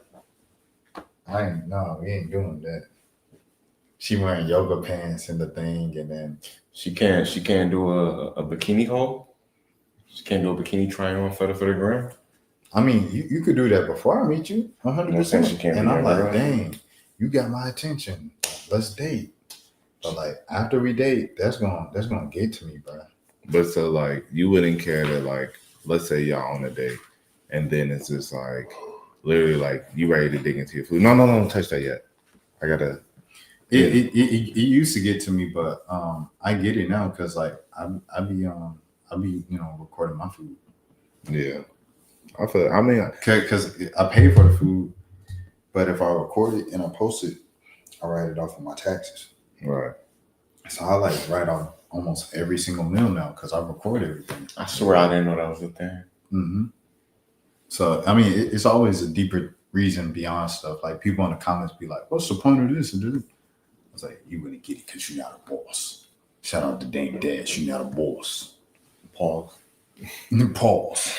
we ain't doing that. She wearing yoga pants and the thing, and then she can't do a bikini haul. She can't do a bikini try on for the gram. I mean, you could do that before I meet you, 100%. And I'm like, dang, you got my attention. Let's date. But like after we date, that's gonna get to me, bro. But so like you wouldn't care that like let's say y'all on a date, and then it's just like literally like you ready to dig into your food. No, don't touch that yet. I gotta. It used to get to me, but I get it now because like I be recording my food. Yeah, I mean, because I pay for the food, but if I record it and I post it, I write it off on my taxes. Right. So I like write off almost every single meal now because I record everything. I swear I didn't know that was a thing. Mm-hmm. So I mean, it's always a deeper reason beyond stuff. Like people in the comments be like, "What's the point of this?" And this? I was like, "You wouldn't get it because you're not a boss." Shout out to Dame Dash. You're not a boss. Pause. Pause.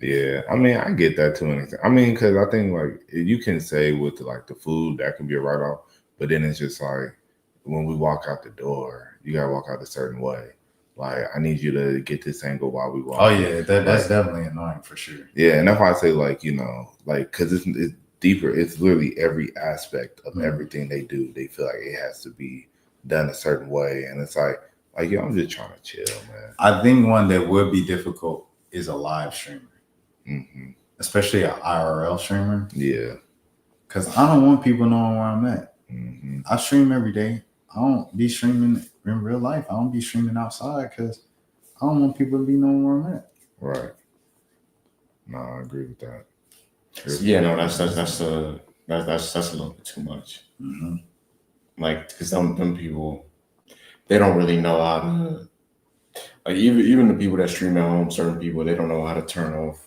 Yeah, I mean, I get that to an extent. I mean, because I think like you can say with the food that can be a write off, but then it's just like when we walk out the door, you gotta walk out a certain way. Like I need you to get this angle while we walk. Oh yeah, that's definitely annoying for sure. Yeah, and that's why I say like because it's deeper. It's literally every aspect of everything they do. They feel like it has to be done a certain way, and it's like yo, I'm just trying to chill, man. I think one that would be difficult is a live streamer. Mm-hmm. Especially an IRL streamer. Yeah. Because I don't want people knowing where I'm at. Mm-hmm. I stream every day. I don't be streaming in real life. I don't be streaming outside because I don't want people to be knowing where I'm at. Right. No, I agree with that. Yeah, no, that's a little bit too much. Mm-hmm. Like, because them people, they don't really know how to. Like even the people that stream at home, certain people they don't know how to turn off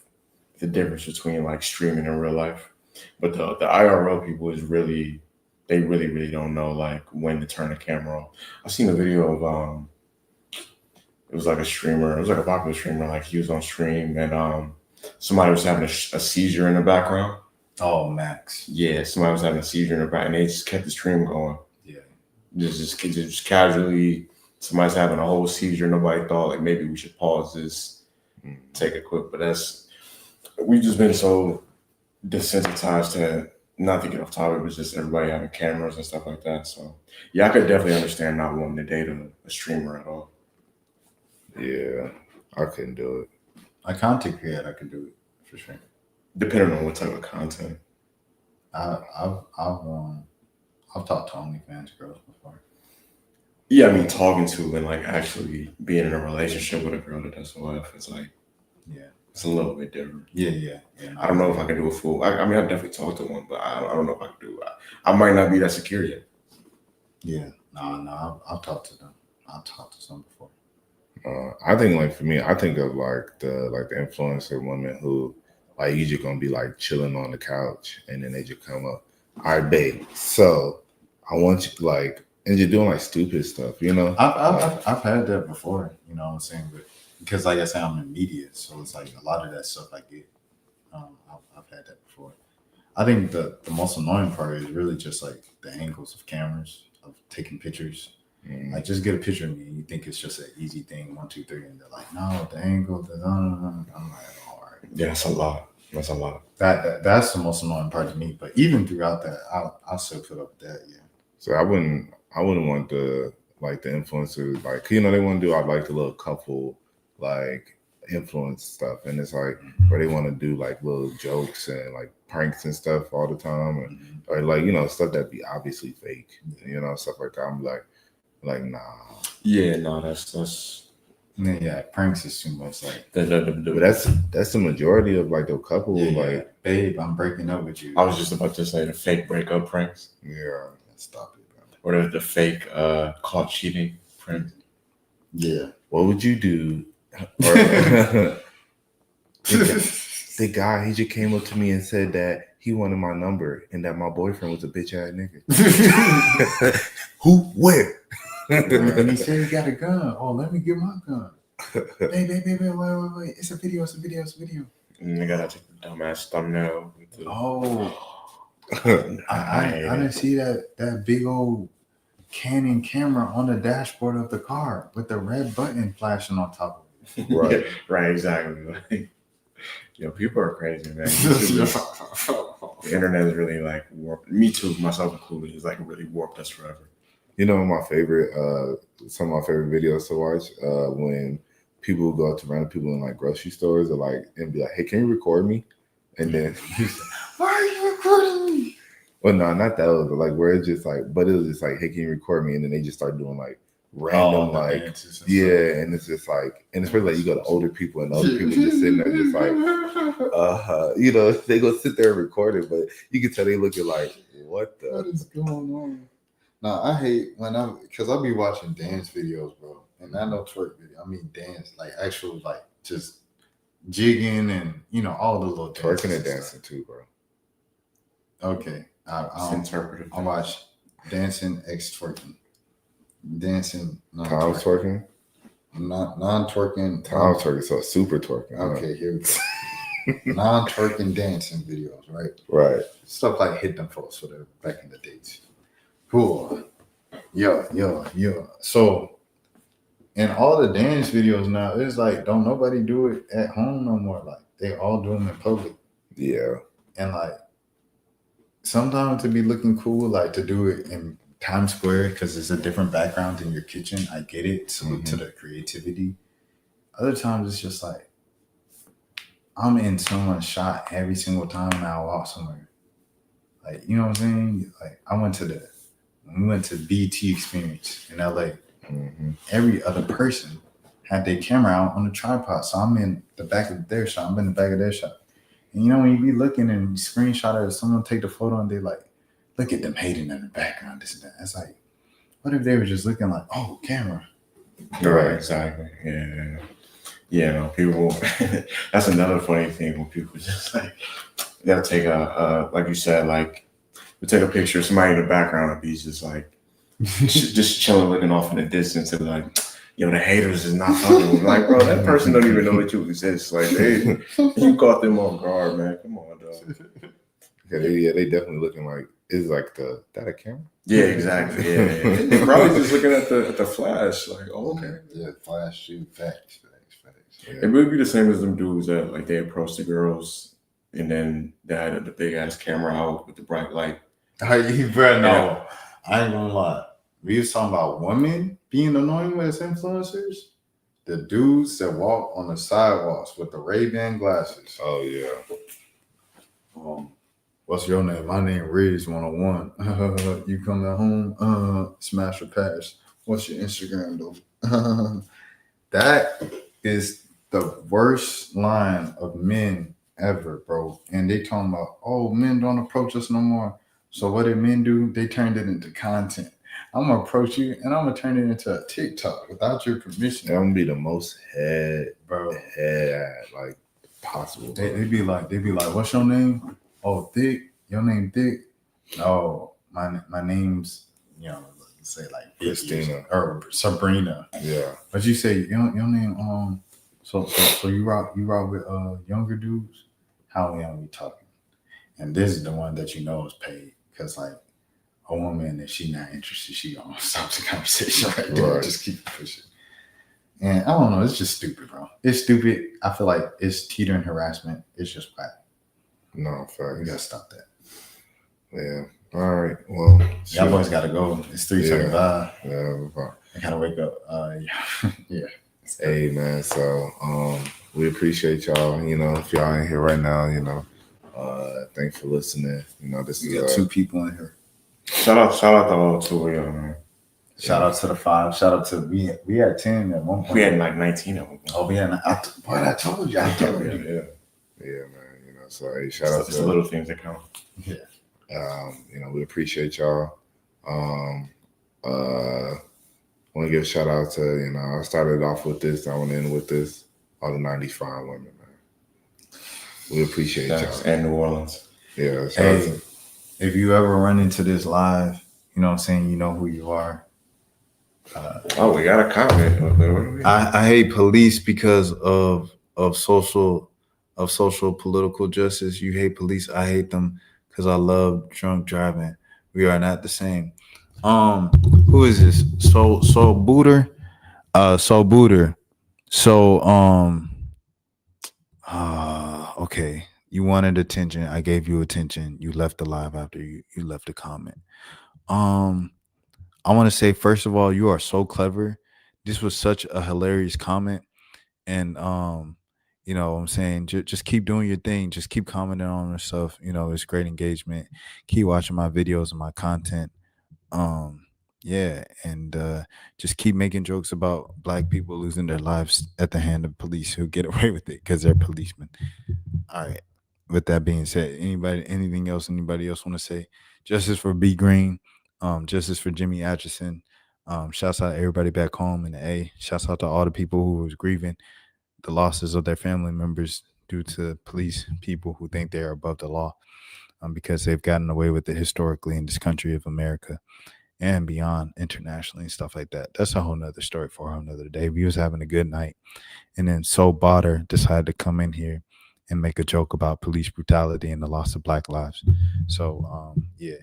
the difference between like streaming and real life. But the IRL people they really don't know like when to turn the camera off. I've seen a video of it was like a streamer, it was like a popular streamer, like he was on stream and somebody was having a seizure in the background. Oh, Max. Yeah, somebody was having a seizure in the back, and they just kept the stream going. Yeah, just casually. Somebody's having a whole seizure. Nobody thought like maybe we should pause this, take a quick. But we've just been so desensitized to not to get off topic, but just everybody having cameras and stuff like that. So yeah, I could definitely understand not wanting to date a streamer at all. Yeah, I couldn't do it. A content creator, I could do it for sure. Depending on what type of content. I've talked to OnlyFans girls before. Yeah, I mean, talking to and like actually being in a relationship with a girl that does OF, it's like, Yeah, it's a little bit different. yeah. I don't know if I can do a full. I mean, I definitely talk to one, but I don't know if I can do. I might not be that secure yet. Yeah, no. I've talked to them. I've talked to some before. I think like for me, I think of like the influencer women who like you just gonna be like chilling on the couch and then they just come up, all right, babe. So I want you like and you're doing like stupid stuff, you know. I've had that before, you know what I'm saying, but because like I said, I'm in media, so it's like a lot of that stuff I get. I've had that before. I think the most annoying part is really just like the angles of cameras of taking pictures. Like just get a picture of me and you think it's just an easy thing, 1, 2, 3, and they're like, no, the angle, I'm like, all right. Yeah, that's a lot. That's a lot. That's the most annoying part to me. But even throughout that, I'll still put up with that. Yeah. So I wouldn't want the influencers like you know they want to do like the little couple like influence stuff and it's like where they want to do like little jokes and like pranks and stuff all the time and or like you know stuff that be obviously fake, you know, stuff like that. I'm like nah. Yeah, no, that's. Yeah, pranks is too much. Like, but that's the majority of like the couple. Yeah, like, babe, I'm breaking up with you. I was just about to say the fake breakup pranks. Yeah, stop it, bro. Or the fake caught cheating pranks. Yeah. What would you do? Or, the guy he just came up to me and said that he wanted my number and that my boyfriend was a bitch ass nigga. Who? Where? And he said he got a gun. Oh, let me get my gun. Hey, wait. It's a video. And they gotta take the dumbass thumbnail. I didn't see that big old Canon camera on the dashboard of the car with the red button flashing on top of it. Right. Right, exactly. Like, yo, people are crazy, man. The internet is really like warped. Me too, myself included, is like really warped us forever. You know, my favorite, some of my favorite videos to watch when people go up to random people in like grocery stores and be like, "Hey, can you record me?" And then, why are you recording me? Well, no, not that one, but like where it's just like, but it was just like, "Hey, can you record me?" And then they just start doing like random like, and it's just like, and especially like you go to older people and older people just sitting there just like, you know, they go sit there and record it, but you can tell they looking like, what is going on? No, I hate because I'll be watching dance videos, bro. And not no twerk video. I mean dance, like actual, like just jigging and, you know, all the little twerking and dancing too, bro. Okay. It's interpretive. I watch dancing x twerking. Dancing. Tom twerking? Non-twerking. Tom twerking, so super twerking. Okay, here we go. Non-twerking dancing videos, right? Right. Stuff like Hit Them Folks, whatever, back in the days. Cool. Yeah. So, in all the dance videos now, it's like, don't nobody do it at home no more. Like, they all do them in public. Yeah. And, like, sometimes to be looking cool, like, to do it in Times Square because it's a different background in your kitchen. I get it. Salute to the creativity. Other times, it's just like, I'm in someone's shot every single time I walk somewhere. Like, you know what I'm saying? Like, when we went to BT Experience in LA, every other person had their camera out on the tripod. So I'm in the back of their shot. I'm in the back of their shot. And you know, when you be looking and you screenshot it or someone take the photo and they like, look at them hating in the background, this and that. It's like, what if they were just looking like, oh, camera? Right, exactly. Yeah. Yeah, no, people, that's another funny thing when people just like, you gotta take like you said, like, we take a picture of somebody in the background and he's just like, just chilling, looking off in the distance and like, yo, the haters is not fucking. Like, bro, that person don't even know that you exist. Like, you caught them off guard, man. Come on, dog. Yeah, they definitely looking like, is like that a camera? Yeah, exactly. Yeah. Probably just looking at the flash, like, oh, okay. Yeah, flash, shoot, facts. Yeah. It would be the same as them dudes that like they approach the girls and then they had the big ass camera out with the bright light. Bro, no, I ain't gonna lie. We was talking about women being annoying as influencers. The dudes that walk on the sidewalks with the Ray-Ban glasses. Oh yeah. What's your name? My name Riz 101. You coming home? Smash or pass. What's your Instagram though? That is the worst line of men ever, bro. And they talking about, oh, men don't approach us no more. So what did men do? They turned it into content. I'm gonna approach you and I'm gonna turn it into a TikTok without your permission. That would be the most head bro. Possible. They be like, what's your name? Oh, Thick. Your name Thick? No, my name's, say like Christina or Sabrina. Yeah. But you say your name so you rock with younger dudes? How young we talking? And this is the one that you know is paid, because like a woman, if she not interested, she gonna stop the conversation right there. Right. Just keep pushing. And I don't know, it's just stupid, bro. It's stupid. I feel like it's teetering harassment. It's just whack. No, fact. We gotta stop that. Yeah. All right. Well, y'all boys gotta go. It's 3:35. Yeah. I gotta wake up. Yeah. Hey man, so we appreciate y'all. If y'all ain't here right now, thanks for listening. This we got 2 people in here. Shout out to all 2 of y'all, man. Shout out to the 5. Shout out to we had 10 at one point. We had like 19 at one point. Oh, we had. I told you. Yeah, man. So hey, shout out to the little things that count. Yeah. We appreciate y'all. Want to give a shout out to, I started off with this, I want to end with this, all the 90s fine women, man. We appreciate y'all. And New Orleans. Yeah. Hey, if you ever run into this live, you know what I'm saying, you know who you are. We got a comment. I hate police because of social political justice. You hate police. I hate them because I love drunk driving. We are not the same. Who is this? So Booter. Okay. You wanted attention. I gave you attention. You left the live after you left a comment. I want to say, first of all, you are so clever. This was such a hilarious comment. And you know what I'm saying, just keep doing your thing. Just keep commenting on the stuff. It's great engagement. Keep watching my videos and my content. Yeah, and just keep making jokes about black people losing their lives at the hand of police who get away with it because they're policemen. All right. With that being said, anybody else want to say? Justice for B Green, justice for Jimmy Atchison. Shouts out to everybody back home in the A. Shouts out to all the people who was grieving the losses of their family members due to police people who think they are above the law, because they've gotten away with it historically in this country of America and beyond, internationally and stuff like that. That's a whole nother story for a whole nother day. We was having a good night, and then So Botter decided to come in here and make a joke about police brutality and the loss of black lives. So yeah,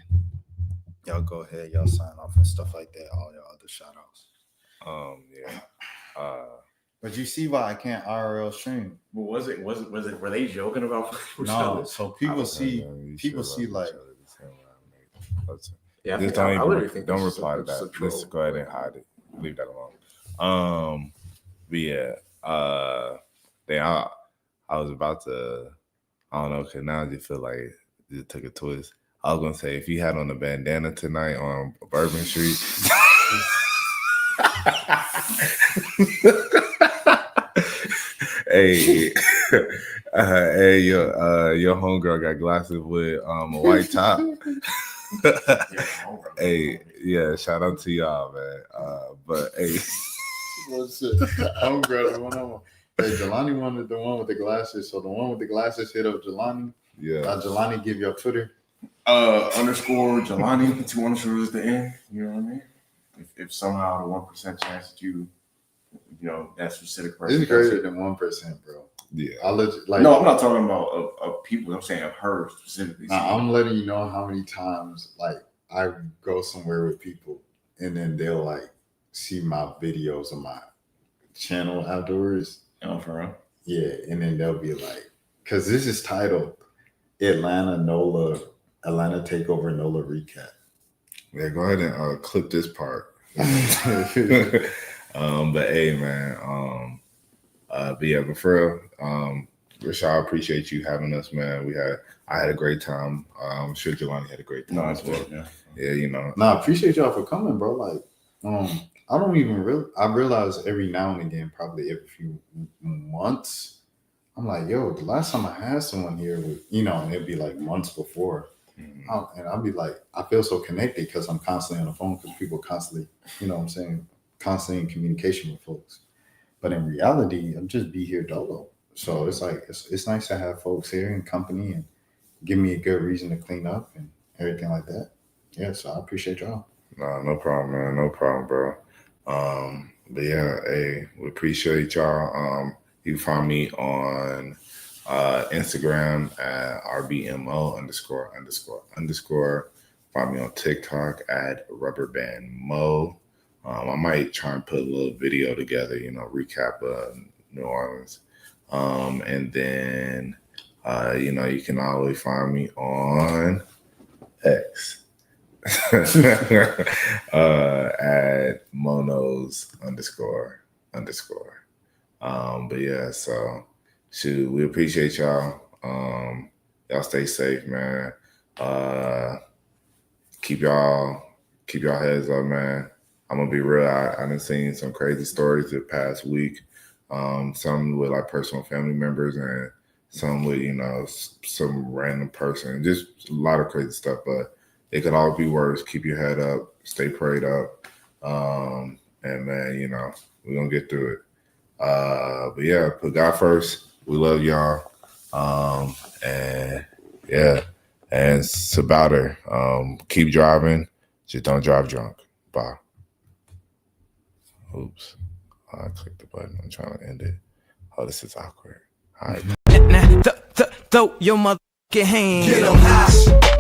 y'all go ahead, y'all sign off and stuff like that, all y'all other shout outs. But you see why I can't IRL stream. Well, was it were they joking about no, so people see like yeah, don't reply to that. Just go ahead and hide it. Leave that alone. But yeah, I was about to, I don't know, because now I just feel like it took a twist. I was gonna say, if you had on a bandana tonight on Bourbon Street. Hey, your homegirl got glasses with a white top. Hey, yeah, shout out to y'all, man. But hey, homegirl, the one on. Hey, Jelani wanted the one with the glasses, so the one with the glasses hit up Jelani. Yeah. Jelani, give your Twitter. Underscore Jelani 2 underscores at the end. You know what I mean? If somehow the 1% chance that you know that specific person. It's greater than 1%, bro. Yeah. No, I'm not talking about of people. I'm saying of her specifically. I'm letting you know how many times like I go somewhere with people and then they'll like see my videos on my channel afterwards. Oh, for real? Yeah, and then they'll be like, because this is titled Atlanta Takeover NOLA recap. Yeah, go ahead and clip this part. But hey, man. But yeah, but for real, Rashad, appreciate you having us, man. I had a great time. I'm sure Jelani had a great time as well. Yeah, you know. I appreciate y'all for coming, bro. Like, I don't even I realize every now and again, probably every few months, I'm like, yo, the last time I had someone here, and it'd be like months before. Mm-hmm. And I'd be like, I feel so connected because I'm constantly on the phone because people constantly, constantly in communication with folks. But in reality, I'm just be here dolo. So it's like, it's nice to have folks here in company and give me a good reason to clean up and everything like that. Yeah, so I appreciate y'all. No problem, man. No problem, bro. But yeah, hey, we appreciate y'all. You can find me on Instagram at rbmo___. Find me on TikTok at rubberbandmo. I might try and put a little video together, recap New Orleans. And then, you can always find me on X at monos__. But yeah, so shoot, we appreciate y'all. Y'all stay safe, man. Keep y'all heads up, man. I'm gonna be real. I done seen some crazy stories the past week. Some with like personal family members and some with, some random person. Just a lot of crazy stuff, but it could all be worse. Keep your head up, stay prayed up. And man, we're gonna get through it. But yeah, put God first. We love y'all. And yeah, and it's about her. Keep driving. Just don't drive drunk. Bye. Oops. I clicked the button. I'm trying to end it. Oh, this is awkward. All right. Throw your motherfucking hands. Get 'em high.